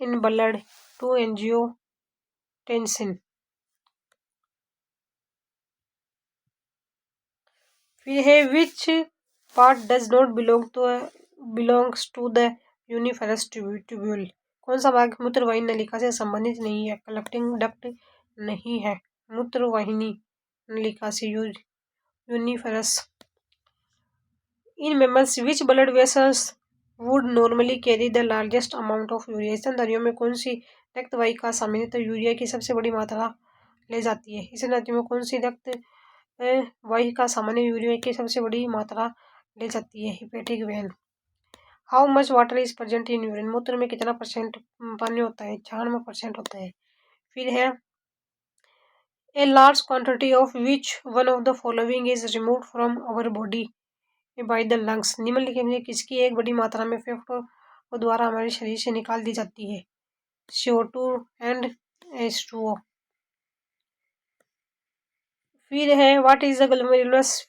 in blood to angiotensin. फिर है which part does not belongs to the uriniferous tubule. कौन सा भाग मूत्रवाहिनी नलिका से संबंधित नहीं है? कलेक्टिंग डक्ट नहीं है मूत्रवाहिनी नलिका से। Uriniferous. In mammals which blood vessels would normally carry the largest amount of urea. स्तनधारियों में कौन सी रक्तवाहिका सामान्यतः यूरिया की सबसे बड़ी मात्रा ले जाती है? स्तनधारियों में कौन सी वाहिका सामान्य यूरिया की सबसे बड़ी मात्रा ले जाती है? Hepatic when. How much water is present in urine. मूत्र में कितना परसेंट पानी होता है? 96% होता है। फिर है a large quantity of which one of the following is removed from our body by the lungs. निम्नलिखित में किसकी एक बड़ी मात्रा में फेफड़ों द्वारा हमारे शरीर से निकाल दी जाती है? CO2 and H2O। फिर है what is the glomerulus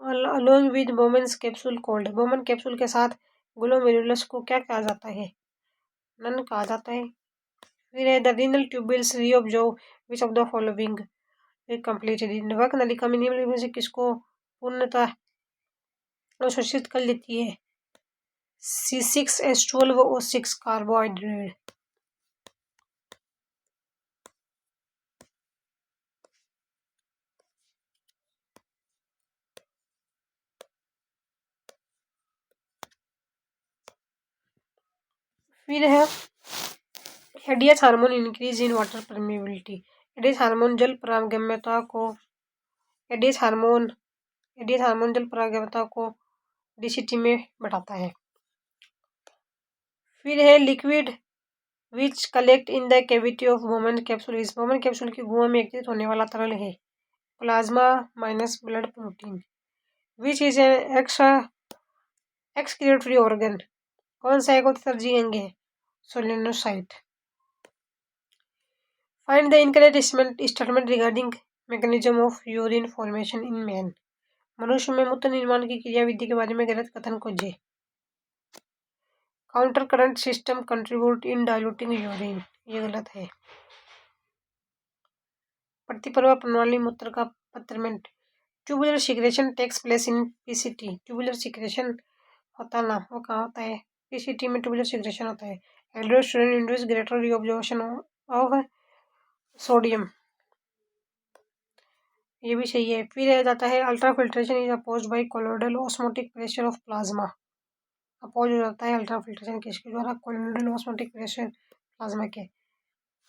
along with Bowman's capsule called. Bowman capsule के साथ ग्लोमेरुलस को क्या कहा जाता है? नन कहा जाता है। फिर है the renal tubules reabsorb which of the following completely. वक नलिका में निम्नलिखित में से किसको पूर्णतः अवशोषित कर लेती है? C6H12 व O6 कार्बोहाइड्रेट। फिर है ADH hormone increase in water permeability. ADH hormone जल पारगम्यता को डीसीटी में बढ़ाता है। फिर है liquid which collect in the cavity of Bowman capsule is. Bowman capsule की गुहा में एकत्रित होने वाला तरल है plasma minus blood protein. Which is an excretory organ. कौन सा एक उत्सर्जी अंग है? Solenocyte. Find the incorrect statement regarding mechanism of urine formation in man. मनुष्य में मूत्र निर्माण की क्रियाविधि के बारे में गलत कथन खोजें। Counter current system contribute in diluting urine, ये गलत है। प्रतिपर्वा प्रणाली मूत्र का पत्रमेंट। Tubular secretion takes place in PCT. Tubular secretion होता ना, वो कहाँ होता है? पीसीटी में ट्यूबुलर सिक्रेशन होता है। हाइड्रोस्टोरन induce greater reabsorption of sodium, ये भी सही है। फिर आ जाता है ultra filtration is opposed by colloidal osmotic pressure of plasma. Oppose हो जाता है अल्ट्रा फिल्ट्रेशन किसके द्वारा? कोलोइडल ऑस्मोटिक प्रेशर प्लाज्मा के।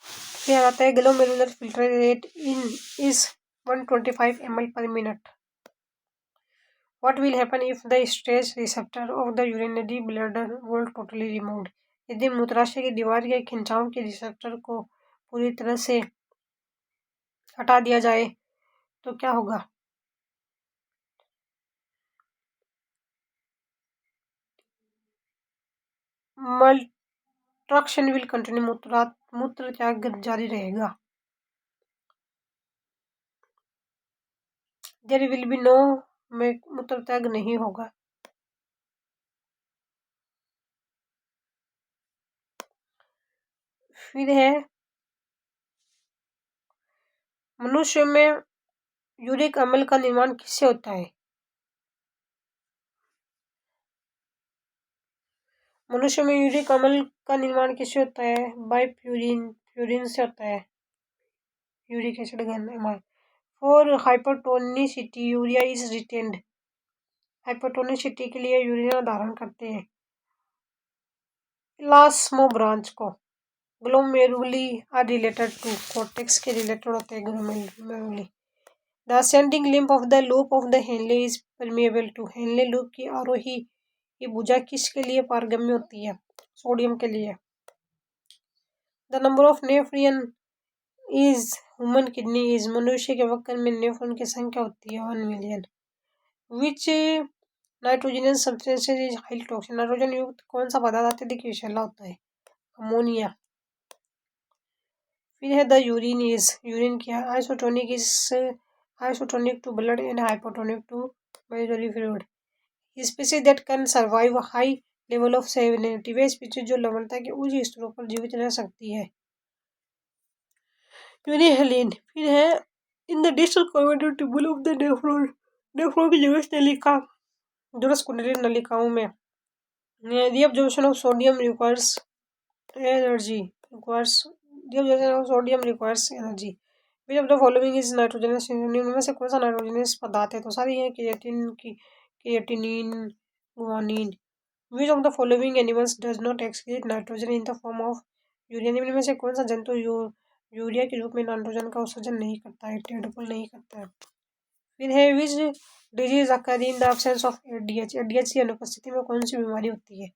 फिर आ जाता है glomerular filter rate in is 125 ml per minute. What will happen if the stress receptor of the urinary bladder were totally removed? यदि मूत्राशय की दीवार या खिंचाव के रिसेप्टर को पूरी तरह से हटा दिया जाए तो क्या होगा? मल्ट्रक्शन विल कंटिन्यू, मूत्र त्याग जारी रहेगा। देयर विल बी नो, मूत्र त्याग नहीं होगा। फिर है मनुष्य में यूरिक अम्ल का निर्माण किससे होता है? मनुष्य में यूरिक अम्ल का निर्माण किससे होता है? बाय प्यूरिन, प्यूरिन से होता है। यूरिक एसिड घन। For hypertonicity urea is retained, hypertonicity के लिए यूरिया धारण करते हैं। इलास्मोब्रांच को glomeruli are related to, cortex के रिलेटेड होते हैं glomeruli. The ascending limb of the loop of the Henle is permeable to, Henle loop की आरोही की भुजा किसके लिए पारगम्य होती है? सोडियम के लिए। The number of nephron is human kidney is, मनुष्य के वक्र में नेफ्रॉन की संख्या होती है 1 million. Which nitrogenous substances is highly toxic, nitrogen युक्त कौन सा पदार्थ अत्यधिक विषैला होता है? अमोनिया। फिर है द यूरिन इज, यूरिन क्या? Isotonic is, isotonic to blood and hypotonic to biliary fluid. Species that can survive high level of salinity, वे स्पीसीज जो लवणता के उच्च स्तरों पर जीवित रह सकती है। यूनिहेलिन। फिर है इन द डिस्टल कॉर्नेटल tubule of the nephron, nephron की जुरस नलिका, जुरस कुंडली नलिकाओं में reabsorption of sodium requires energy, requires energy. Which of the following is nitrogenous, इनमें से कौन सा नाइट्रोजनस पदार्थ है? तो सारी है creatinine, guanine. Which of the following animals does not excrete nitrogen in the form of urea, इनमें से कौन सा जंतु यूरिया के रूप में नाइट्रोजन का उत्सर्जन नहीं करता है, टेडपोल नहीं करता है। फिर है which disease occur in the absence of ADH, ADH की अनुपस्थिति में कौन सी बीमारी होती है?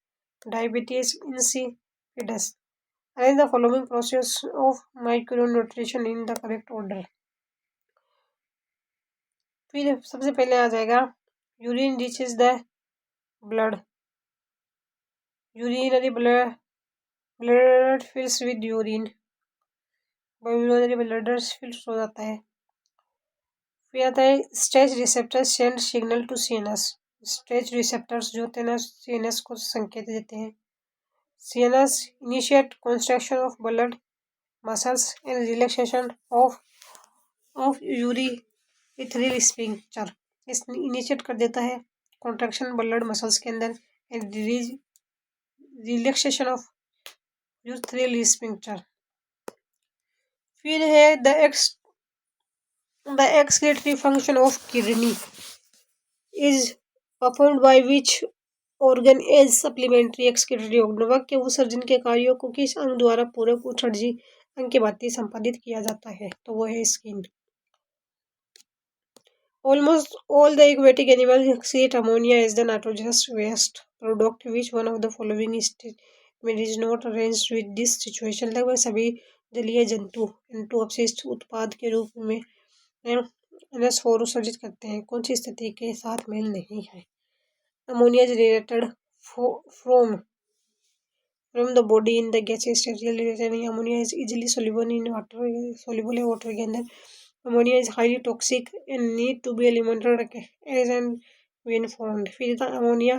Diabetes insipidus. Arrange the following process of micronutrition in the correct order. फिर सबसे पहले आ जाएगा urine reaches the blood, urinary blood fills with urine, urinary bladder fills हो जाता है। फिर आता है stretch receptors send signal to CNS, stretch receptors जो होते हैं ना सीएनएस को संकेत देते हैं। CNS initiate construction of blood muscles and relaxation of urethral sphincter, इस इनिशिएट कर देता है कॉन्ट्रैक्शन ब्लड मसल्स के अंदर and relaxation of urethral sphincter. फिर है the excretory function of kidney is performed by which organ as supplementary excretory organ, वाक्य उत्सर्जन के कार्यों को किस अंग द्वारा पूरक उत्सर्जी अंग के भांति संपादित किया जाता है? तो वो है skin. Almost all the aquatic animals excrete ammonia as the nitrogenous waste product. Which one of the following statement is not arranged with this situation? लगभग सभी जलीय जंतु N2 अपशिष्ट उत्पाद के रूप में NS4 उत्सर्जित करते हैं, कौन सी स्थिति के साथ मेल नहीं है? Ammonia is related from the body in the gaseous state, related नहीं। Ammonia is easily soluble in water, soluble है वाटर के अंदर। Ammonia is highly toxic and need to be eliminated as and when found. फिर the ammonia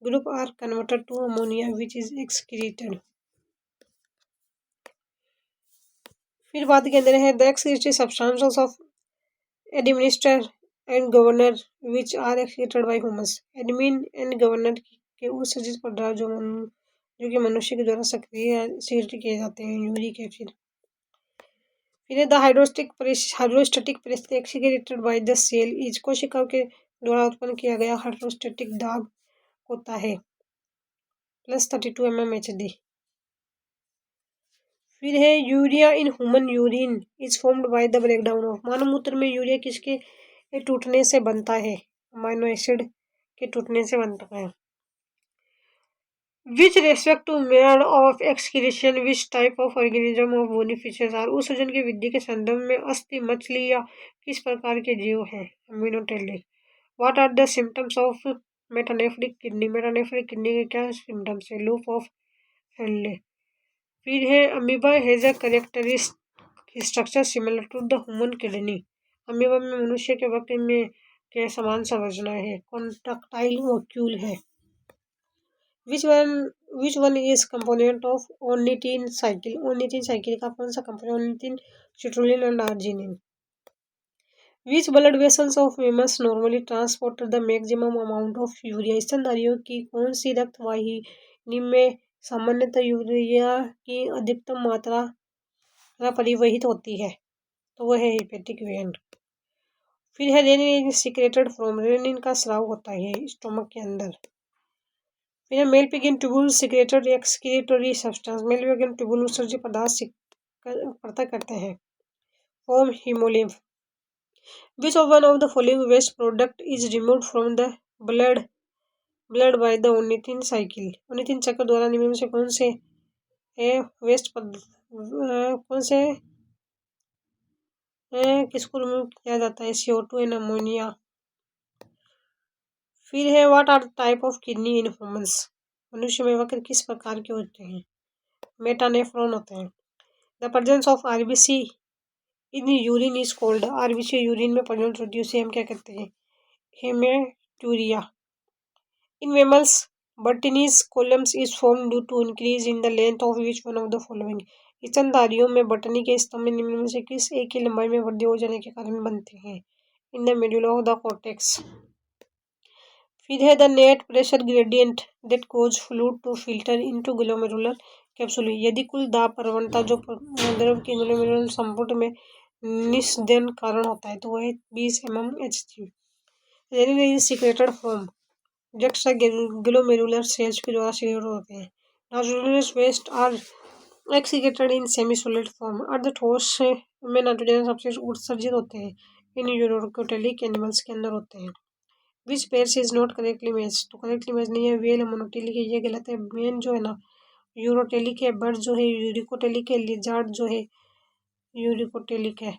group are converted to ammonia which is excreted. फिर बात के अंदर है the excreted substances of administer and governor which are excreted by humans. Admin and governor के उत्सर्जित पदार्थ जो जो कि मनुष्य के द्वारा सक्रिय सीक्रेट किए जाते हैं, यूरिक एसिड। फिर है the hydrostatic press excreted by the cell is कोशिकाओं के द्वारा उत्पन्न किया गया हाइड्रोस्टेटिक दाब होता है +32 mmHg। फिर है urea in human urine is formed by the breakdown of. मानव मूत्र में यूरिया किसके टूटने से बनता है? अमाइनो एसिड के टूटने से बनता है। Which respect to method of excretion which type of organism of bony fishes are. उत्सर्जन की वृद्धि के संदर्भ में अस्थि मछली या किस प्रकार के जीव हैं? Ammonotelic. What are the symptoms of metanephric kidney. Metanephric kidney के क्या सिम्टम्स है? Loop of Henle. फिर है amoeba has a characteristic structure similar to the human kidney. Amoeba में मनुष्य के वक्र में के समान संरचना है, कॉन्ट्रैक्टाइल वॉक्यूल है। Which one is component of ornithine cycle. Ornithine cycle का कौन सा component? Ornithine, citrulline and arginine. Which blood vessels of mammals normally transport the maximum amount of urea. स्तनधारियों की कौन सी रक्त वाहिनी में सामान्यतः यूरिया की अधिकतम मात्रा परिवहित होती है? तो वह है हेपेटिक वेन। फिर है रेनिन सीक्रेटेड फ्रॉम। रेनिन का स्राव होता है स्टोमक के अंदर। फिर है Malpighian tubule secreted excretory substance. Malpighian tubule उत्सर्जित पदार्थ पृथक करते हैं, form haemolymph. Which of one of the following waste product is removed from the blood by the ornithine cycle? ornithine चक्र द्वारा निम्न में से कौन से वेस्ट कौन से किसको रिमूव किया जाता है? CO2 and ammonia. फिर है what are type of kidney in humans. मनुष्य में वक्र किस प्रकार के होते हैं? मेटानेफ्रॉन होते हैं। The presence of RBC in urine is called. RBC urine में प्रेजेंट होती है उसे हम क्या कहते हैं? हेमेटूरिया। In mammals, Button's columns is formed due to increase in the length of which one of the following। स्तनधारियों में बटनी के स्तंभ निम्न में से किस एक की लंबाई में वृद्धि हो जाने के कारण बनते हैं? In the middle of the cortex. फिर है the net pressure gradient that cause fluid to filter into glomerular capsule. यदि कुल दाब प्रवणता जो द्रव के ग्लोमेरुलर संपुट में निस्दन कारण होता है तो वह 20 mmHg। Renin is secreted from. Extra glomerular cells के द्वारा सीक्रेट होते हैं। Nitrogenous waste are excreted in semi solid form. अर्ध ठोस में नाइट्रोजन सबसे उत्सर्जित होते हैं, इन यूरोकोटेलिक एनिमल्स के अंदर होते हैं। Which pairs is not correctly match. तो करेक्टली मैच नहीं है, वेल मोनोटेलिक है, ये गलत है। मेन जो है ना यूरोटेलिक है, बर्ड जो है यूरिकोटेलिक है, लिजार्ड जो है यूरिकोटेलिक है।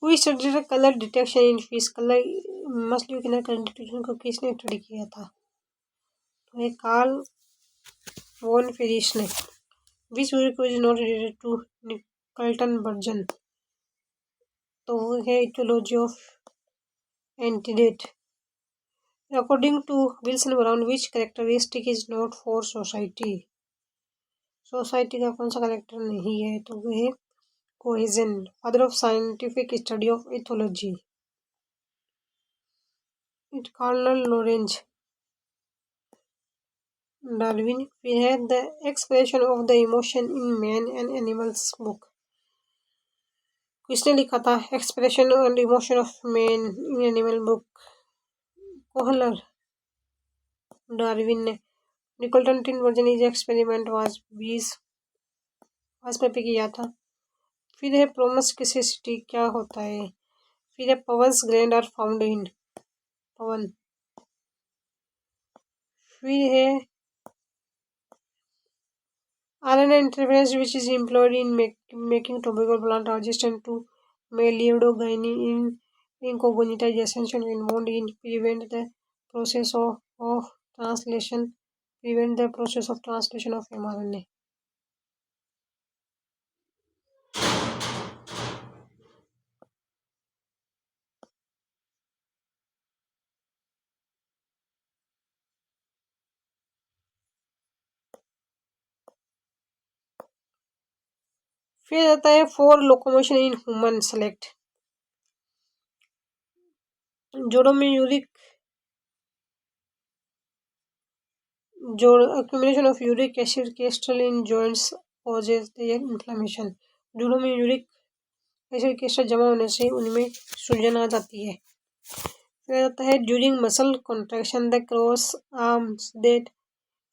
Who studied colour detection in fish. Colour मछलियों के अंदर कलर डिटेक्शन को किसने स्टडी किया था? तो ये कार्ल वॉन फेरिस ने। Which uric is not related to Nikolaas Tinbergen. तो वो है ethology of antedate. According to Wilson Brown which characteristic is not for society. Society का कौन सा कैरेक्टर नहीं है? तो वो है cohesion. Father of scientific study of ethology it Karl Lorenz Darwin. फिर है the expression of the emotion in man and animals book. किसने लिखा था expression and emotion of man in animal book? Kohler Darwin ने। Nikolaas Tinbergen is experiment was 20 पे किया था। फिर है प्रोमिस्कुइसिटी क्या होता है? फिर है पवन्स ग्लैंड आर फाउंड इन पवन। फिर है RNA interference, which is employed in making tobacco plant resistant to maliodogynin incognita, is essential involved in process of translation, prevent the process of translation of mRNA. फिर आता है for locomotion in human select जोड़ों में uric accumulation of uric acid crystal in joints causes their inflammation. जोड़ों में uric acid crystal जमा होने से उनमें सूजन आ जाती है। फिर आता है during muscle contraction the cross arms that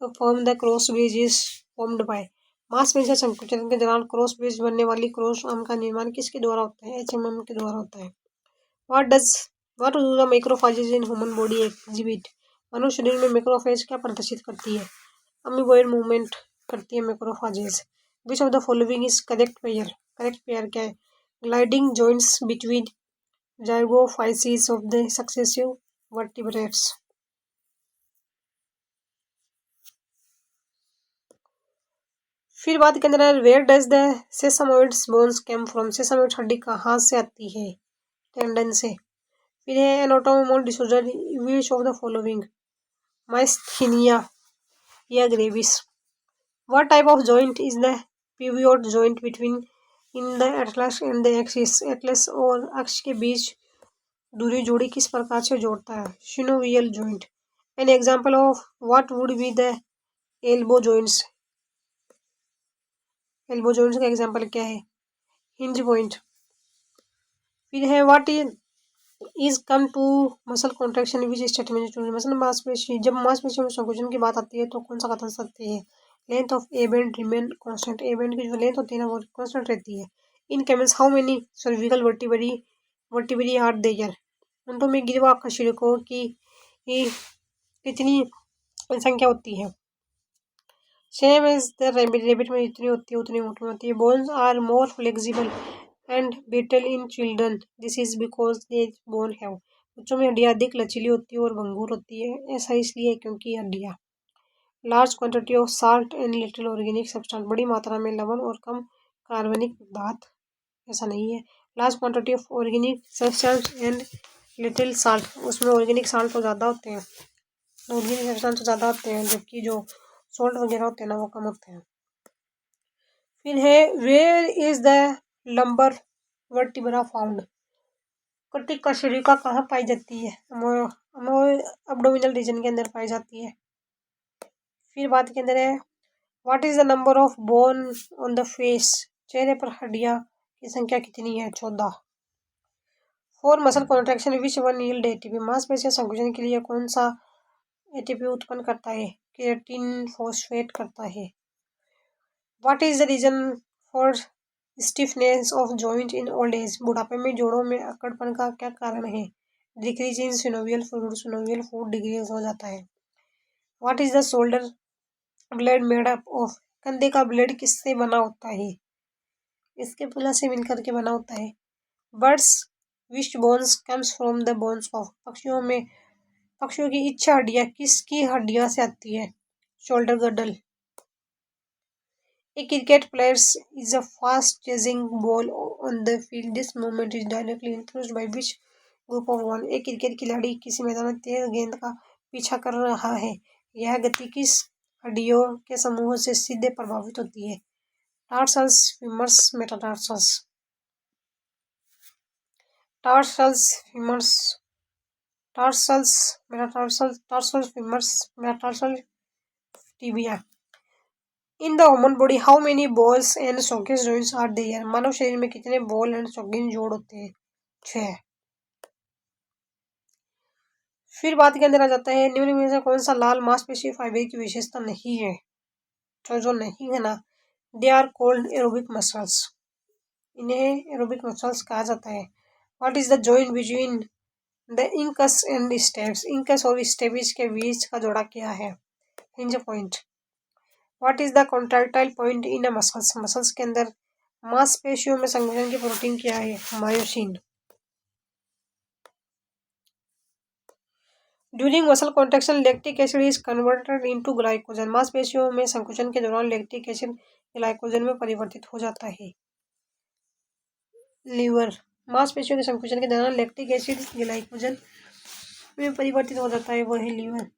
form the cross bridge is formed bye मांसपेशियां संकुचन के दौरान क्रॉस ब्रिज बनने वाली क्रॉस आर्म का निर्माण किसके द्वारा होता है? एचएमएम के द्वारा होता है। What do the macrophages in human body exhibit? मनुष्य शरीर में मैक्रोफेज क्या प्रदर्शित करती है? अमीबॉइड मूवमेंट करती है macrophages. Which of the following is correct pair? Correct pair क्या है? Gliding joints between zygapophyses of the successive vertebrates. फिर बात के अंदर where does the sesamoids bones come from? Sesamoid हड्डी कहाँ से आती है? टेंडन से। फिर है anatomical disorder which of the following? Myasthenia या gravis. What type of joint is the pivot joint between in the atlas and the axis? Atlas और अक्ष के बीच दूरी जोड़ी किस प्रकार से जोड़ता है? Synovial joint. An example of what would be the elbow joints? Elbow joints का एग्जांपल क्या है? Hinge point. फिर है what is come to muscle contraction which statement? Muscle मांसपेशी जब मांसपेशियों में संकुचन की बात आती है तो कौन सा कथन सत्य है? Length of A band remain constant. A band की जो लेंथ होती है ना वो कांस्टेंट रहती है। In camels how many cervical vertebrae are there? उनटों में गिरवा कशेरुकों की कितनी संख्या होती है? सेम एज द रेबिट में जितनी होती है उतनी मोटी होती है। Bones are more flexible and brittle in children this is because they bone have. बच्चों में हड्डियाँ अधिक लचीली होती है और भंगुर होती है, ऐसा इसलिए क्योंकि हड्डियाँ। Large quantity of salt and little organic substance बड़ी मात्रा में लवण और कम कार्बनिक पदार्थ, ऐसा नहीं है। Large quantity of organic substance and little salt, उसमें ऑर्गेनिक साल्ट तो ज़्यादा होते हैं, ऑर्गेनिक सब्सटेंस तो ज़्यादा होते हैं, जबकि जो सॉल्ट वगैरह होते हैं ना वो कम होते हैं। फिर है where is the lumbar vertebra found? कटी कशेरुका कहाँ पाई जाती है? अब्डोमिनल रीजन के अंदर पाई जाती है। फिर बात के अंदर है what is the number of bone on the face? चेहरे पर हड्डियाँ की संख्या कितनी है? 14। For muscle contraction which one yield ATP? मांसपेशियां संकुचन के लिए कौन सा एटीपी उत्पन्न करता है? केराटिन फॉस्फेट करता है। What is the reason for stiffness of joint in old age? बुढ़ापे में जोड़ों में अकड़पन का क्या कारण है? Decrease in synovial fluid decrease हो जाता है। What is the shoulder blade made up of? कंधे का ब्लेड किससे बना होता है? इसके पुला से मिलकर के बना होता है। Birds which bones comes from the bones of? पक्षियों की इच्छा हड्डियाँ किसकी हड्डियाँ से आती है? Shoulder गडल। A cricket player is a fast chasing ball on the field. This movement is directly influenced by which group of one? एक क्रिकेट खिलाड़ी किसी मैदान में तेज गेंद का पीछा कर रहा है, यह गति किस हड्डियों के समूह से सीधे प्रभावित होती है? Tarsals, femurs, metatarsals. Tarsals, femurs, tarsals, metatarsals, tarsals, femurs, metatarsal, tibia. In the human body how many balls and socket joints are there? मानव शरीर में कितने बॉल एंड सॉकेट जोड़ होते हैं? 6। फिर बात के अंदर आ जाता है निम्न में से कौन सा लाल मांसपेशी फाइबर की विशेषता नहीं है? तो जो नहीं है ना, they are called aerobic muscles, इन्हें एरोबिक मसल्स कहा जाता है। What is the joint between the incus and stapes? Incus और स्टेपिस के बीच का जोड़ा क्या है? Hinge point. What is the contractile point in a muscles? Muscles के अंदर मांसपेशियों में संकुचन की प्रोटीन क्या है? Myosin. During muscle contraction lactic acid is converted into glycogen. मांसपेशियों में संकुचन के दौरान लैक्टिक एसिड ग्लाइकोजन में परिवर्तित हो जाता है। लीवर। मांसपेशियों के संकुचन के दौरान लैक्टिक एसिड ग्लाइकोजन में परिवर्तित हो जाता है, वो है लीवर।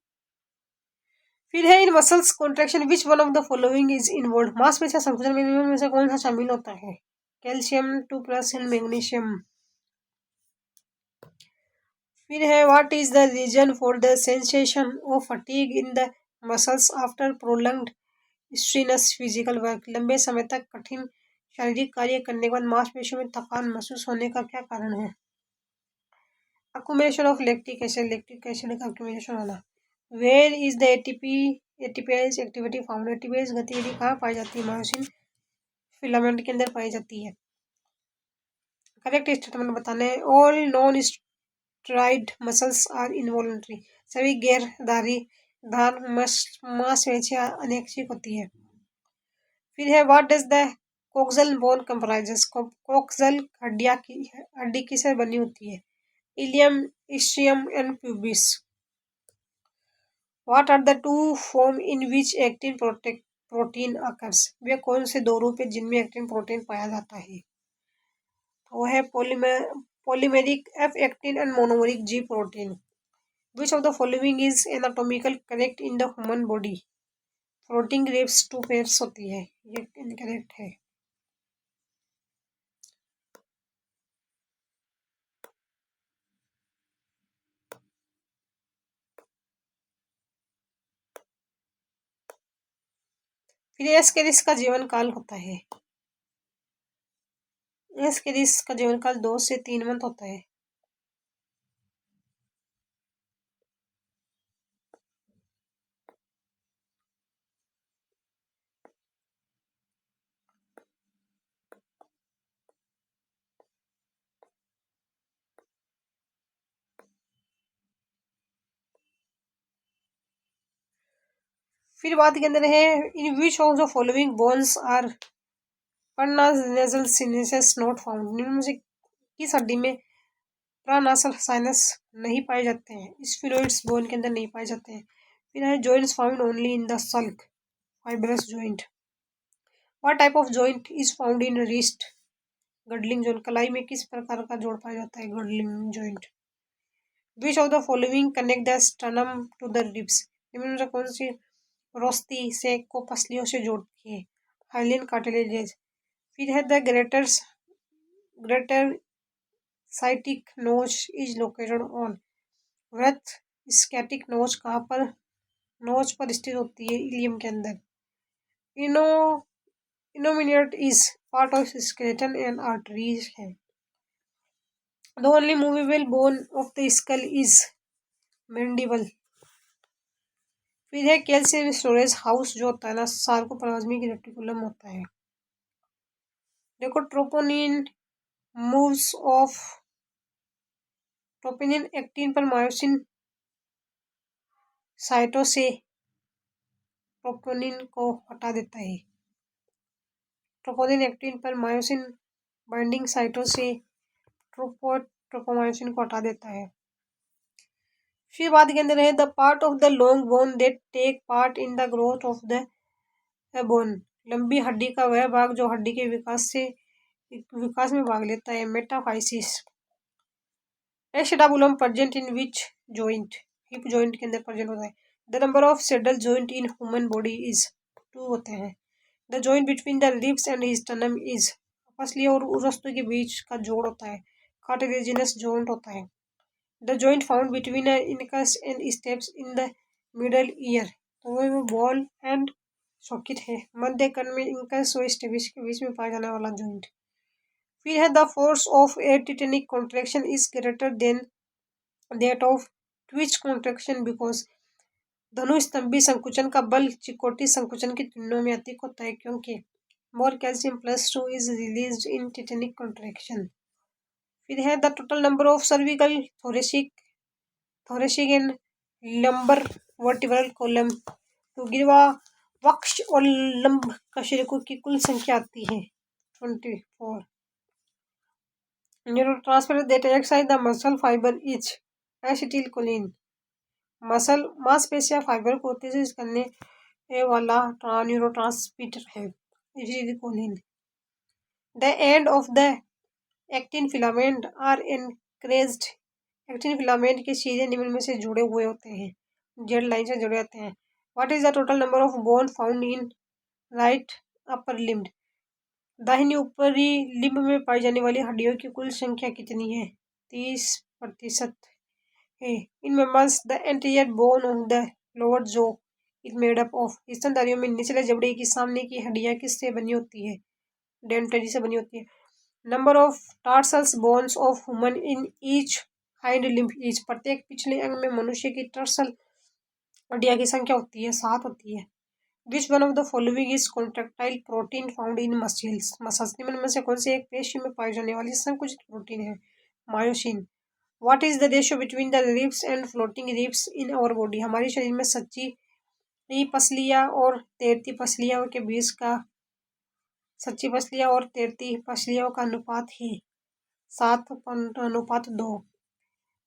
फिर है in muscles contraction which one of the following is involve? मांसपेशियों संकुचन में निम्न में से कौन सा शामिल होता है? Calcium 2+ and magnesium. फिर है what is the reason for the sensation of fatigue in the muscles after prolonged strenuous physical work? लंबे समय तक कठिन शारीरिक कार्य करने के बाद मांसपेशियों में थकान महसूस होने का क्या कारण है? अक्यूमुलेशन ऑफ लैक्टिक एसिड का अक्यूमुलेशन होना। Where is the ATPase activity found? ATPase गतिविधि कहाँ पाई जाती है? मायोसिन फिलामेंट के अंदर पाई जाती है। करेक्ट स्टेटमेंट बताने। All non steroid muscles are involuntary. सभी धार मांसपेशियां अनैच्छिक होती है। फिर है what does the coxal bone comprises? Coxal हड्डी किससे बनी होती है? Ilium, ischium and pubis. What are the two form in which actin protein occurs? वे कौन से दो रूप है जिनमें एक्टिन प्रोटीन पाया जाता है? वो है polymeric F actin and monomeric ji protein. Which of the following is anatomical correct in the human body? Floating ribs 2 pairs होती है, ये इनकरेक्ट है। फिर एस्केरिस का जीवन काल होता है। एस्केरिस का जीवन काल 2 से 3 मंथ होता है। फिर बात के अंदर है in which of the following bones are paranasal sinuses not found? निम्न में से किस हड्डी में प्रनासल साइनस नहीं पाए जाते हैं? स्फीनोइड्स बोन के अंदर नहीं पाए जाते हैं। फिर है joints found only in the सल्क fibrous joint. What type of joint is found in wrist? Gliding joint. कलाई में किस प्रकार का जोड़ पाया जाता है? Gliding joint. Which of the following connect the sternum to the ribs? निम्न में से कौन सी रोस्ती से को पसलियों से जोड़ती है? हाइलियन कार्टिलेजेस। फिर है द ग्रेटर साइटिक नोच इज लोकेटेड ऑन? वृत्त स्कैटिक नोच कहाँ पर नोच पर स्थित होती है? इलियम के अंदर। Inno innominate is part of skeleton and arteries है। The only movable bone of the skull is mandible. फिर है कैल्शियम स्टोरेज हाउस जो होता है ना, सार्कोप्लाज्मिक रेटिकुलम होता है। देखो troponin moves of troponin actin पर मायोसिन साइटों से ट्रोपोनिन को हटा देता है। ट्रोपोनिन एक्टिन पर मायोसिन बाइंडिंग साइटों से ट्रोपोमायोसिन को हटा देता है। फिर बात के अंदर है the part of the long bone that take part in the growth of the bone. लंबी हड्डी का वह भाग जो हड्डी के विकास में भाग लेता है। Metaphysis. Acetabulum present in which joint? Hip joint के अंदर प्रेजेंट होता है। The number of saddle joint in human body is 2 होते हैं। The joint between the ribs and sternum is? पसलियों और उरस्तों के बीच का जोड़ होता है, कार्टिलेजिनस जॉइंट होता है। The joint found between incus and steps in the middle ear, तो वो बॉल एंड सॉकेट है। मध्य कर्ण में इनकस और स्टेपिस के बीच में पाया जाने वाला जॉइंट। फिर है the force of a tetanic contraction is greater than that of twitch contraction because? धनुस्तंभी संकुचन का बल चिकोटी संकुचन की तुलना में अधिक होता है क्योंकि more calcium +2 is released in tetanic contraction. फिर है the total number of cervical thoracic and lumbar vertebral column, तो गिरवा वक्ष और लंब कशेरुकों की कुल संख्या आती है 24। Neurotransmitter that excite the muscle fiber is acetylcholine. Muscle मांसपेशियां फाइबर को उत्तेजित करने वाला न्यूरोट्रांसमीटर है acetylcholine. The end of the actin filament are anchored. Actin filament के सिरे निम्न में से जुड़े हुए होते हैं, जेड लाइन से जुड़े होते हैं। What is the total number of bone found in right upper limb. दाहिनी ऊपरी लिम्ब में पाई जाने वाली हड्डियों की कुल संख्या कितनी है? 30% है। In mammals the anterior bone of the lower jaw is made up of. स्तनधारियों में निचले जबड़े की सामने की हड्डियां किससे बनी होती है? डेंटरी से बनी होती है। Number of tarsals bones of human in each hind limb is. प्रत्येक पिछले अंग में मनुष्य की टर्सल हड्डियां की संख्या होती है, 7 होती है। विच one of the following is contractile protein found in muscles. निम्न में से कौन से एक पेशी में पाई जाने वाली संकुचित प्रोटीन है? Myosin. What is the ratio between the ribs and floating ribs in our body. हमारे शरीर में सच्ची पसलियां और तैरती पसलियां के बीच का सच्ची पसलियां और तैरती पसलियों का अनुपात है 7:2।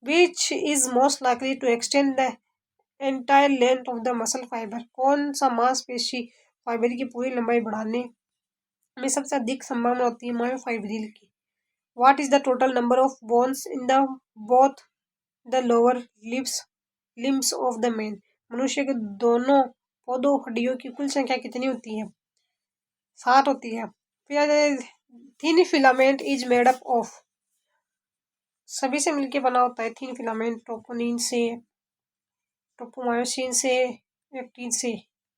Which is most likely to extend the entire length of the muscle fibre. कौन सा मांसपेशी फाइबर की पूरी लंबाई बढ़ाने में सबसे अधिक संभावना होती है? मायोफाइब्रिल की। What is the total number of bones in the both the lower limbs of the man. मनुष्य के दोनों पौधों हड्डियों की कुल संख्या कितनी होती है? 7 होती है। फिर thin filament is made up of. सभी से मिलकर बना होता है थिन फिलामेंट। ट्रोपोनिन से, ट्रोपोमायोसिन से, एक्टिन से।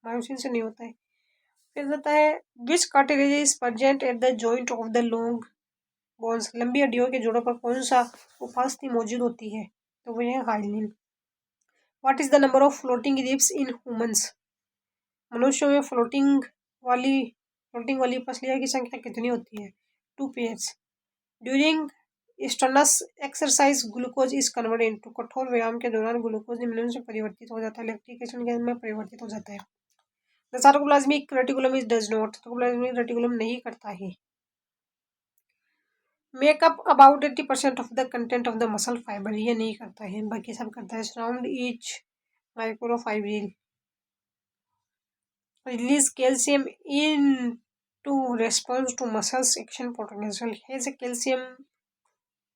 मायोसिन से नहीं होता है। फिर होता है which cartilage is present at the joint of the long bones. लंबी हड्डियों के जोड़ों पर कौन सा उपास्थि मौजूद होती है? तो वह है hyaline. What is the number of floating ribs in humans. मनुष्यों में फ्लोटिंग वाली पसलियों की संख्या कितनी होती है? 2 pairs. During strenuous exercise glucose is converted into. कठोर व्यायाम के दौरान ग्लूकोज निम्न में परिवर्तित हो जाता है, लैक्टिक एसिड में परिवर्तित हो जाता है। The sarcoplasmic reticulum is does not. Sarcoplasmic reticulum नहीं करता है। Make up about 80% of the content of the muscle fibre. ये नहीं करता है, बाकी सब करता है। Surround each microfibril. Release calcium in to response to muscles action potential. Has a calcium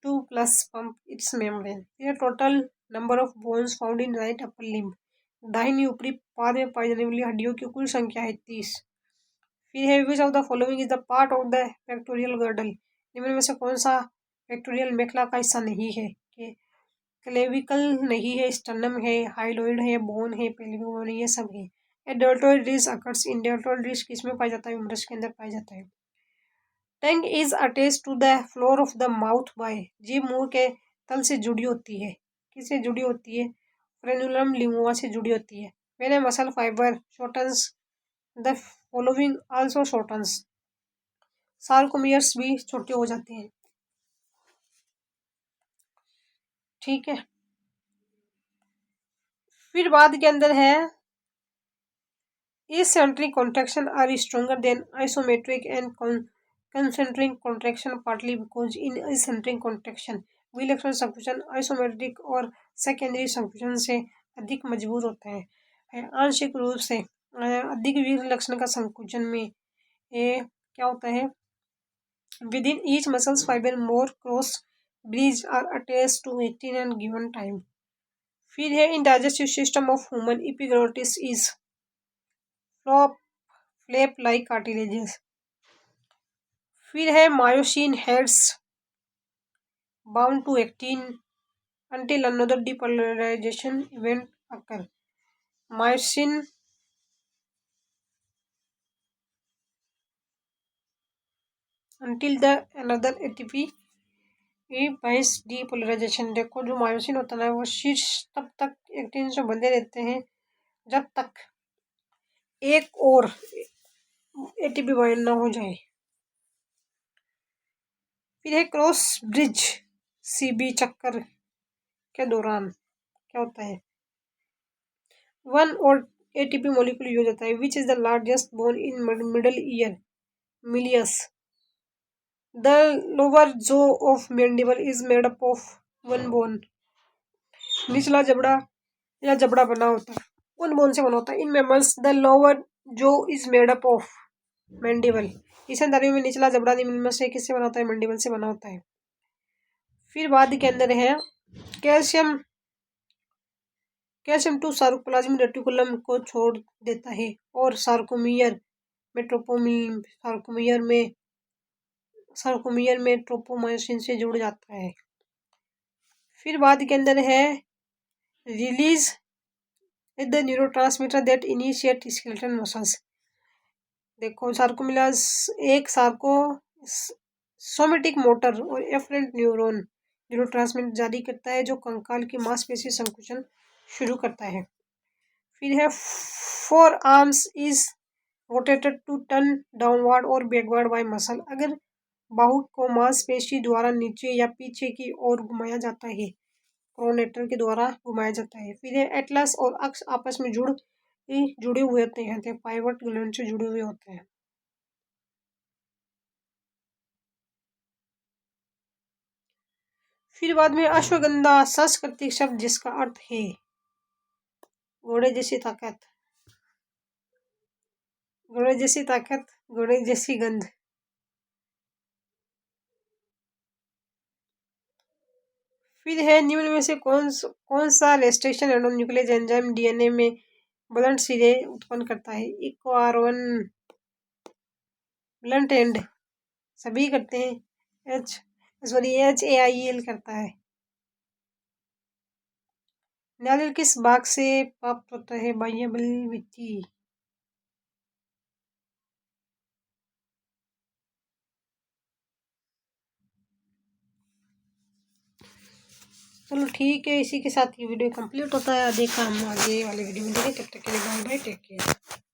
2+ pump its membrane. The total number of bones found in right upper limb. दाहिनी ऊपरी पाद में पाई जाने वाली हड्डियों की कुल संख्या है 30। फिर है which of the following is the part of the pectoral girdle. निम्न में से कौन सा पेक्टोरियल मेखला का हिस्सा नहीं है? कि क्लेविकल नहीं है, स्टर्नम है, हाइलोइड है, बोन है, पेल्विक बोन है, ये सब है। A deltoid disc occurs in. Deltoid disc किसमें पाया जाता है? यूमरस के अंदर पाया जाता है। Tongue is attached to the floor of the mouth by. जीभ मुंह के तल से जुड़ी होती है। किससे जुड़ी होती है? फ्रेनुलम लिंगुआ से जुड़ी होती है। When a muscle fiber shortens the following also shortens. Sarcomeres भी छोटे हो जाते हैं। ठीक है। फिर बाद के अंदर है eccentric contraction are stronger than isometric and concentric contraction partly because in eccentric contraction विलक्षण संकुचन आइसोमेट्रिक और सेकेंडरी संकुचन से अधिक मजबूत होता है। आंशिक रूप से अधिक विलक्षण का संकुचन में ये क्या होता है? Within each muscle fiber more cross bridges are attached to it in a given time. फिर है in digestive system of human epiglottis is flap like cartilages. फिर है myosin heads bound to actin until another depolarization event occur. Myosin until the another ATP बाइस depolarisation. देखो जो myosin होता है वो शीर्ष तब तक एक्टिन से बंधे रहते हैं जब तक एक और एटीपी बाइंड ना हो जाए। फिर है क्रॉस ब्रिज सीबी चक्कर के दौरान क्या होता है? वन और एटीपी मॉलिक्यूल यूज होता है। Which is the largest bone in middle ear? Milius. The lower jaw of mandible is made up of one bone. निचला जबड़ा या जबड़ा बना होता है वन बोन से बना होता है। In mammals the lower jaw is made up of mandible. इस अंतरियों में निचला जबड़ा निम्न में से किससे बना होता है? मैंडिबल से बना होता है। फिर बाद के अंदर है calcium. Calcium to sarcoplasmic reticulum को छोड़ देता है और सार्कोमियर में ट्रोपोमायोसिन से जुड़ जाता है। फिर बाद के अंदर है release the neurotransmitter that initiate skeletal muscles. देखो सार्कोमिलास एक सोमेटिक मोटर और एफरेंट न्यूरॉन न्यूरोट्रांसमीटर जारी करता है जो कंकाल की मांसपेशी संकुचन शुरू करता है। फिर है forearms is rotated to turn downward और बैकवर्ड बाय मसल। अगर बाहु को मांसपेशी द्वारा नीचे या पीछे की ओर घुमाया जाता है, प्रोनेटर के द्वारा घुमाया जाता है। फिर है एटलस और अक्ष आपस में जुड़े हुए होते हैं, तो पाइवट ग्लैंड से जुड़े हुए होते हैं। फिर बाद में अश्वगंधा संस्कृतिक शब्द जिसका अर्थ है घोड़े जैसी ताकत, घोड़े जैसी ताकत, घोड़े जैसी गंध। फिर है निम्न में से कौन सा रेस्ट्रिक्शन एंडोन्यूक्लियस एंजाइम डीएनए में ब्लंट सिरे उत्पन्न करता है? इक्वार1 ब्लंट एंड सभी करते हैं। HAIL करता है। नारियल किस भाग से प्राप्त होता है? बाह्य भित्ति। चलो ठीक है, इसी के साथ ये वीडियो कंप्लीट होता है। देखा हम आगे वाले वीडियो में देखें, तब तक के लिए बाय बाय, टेक केयर।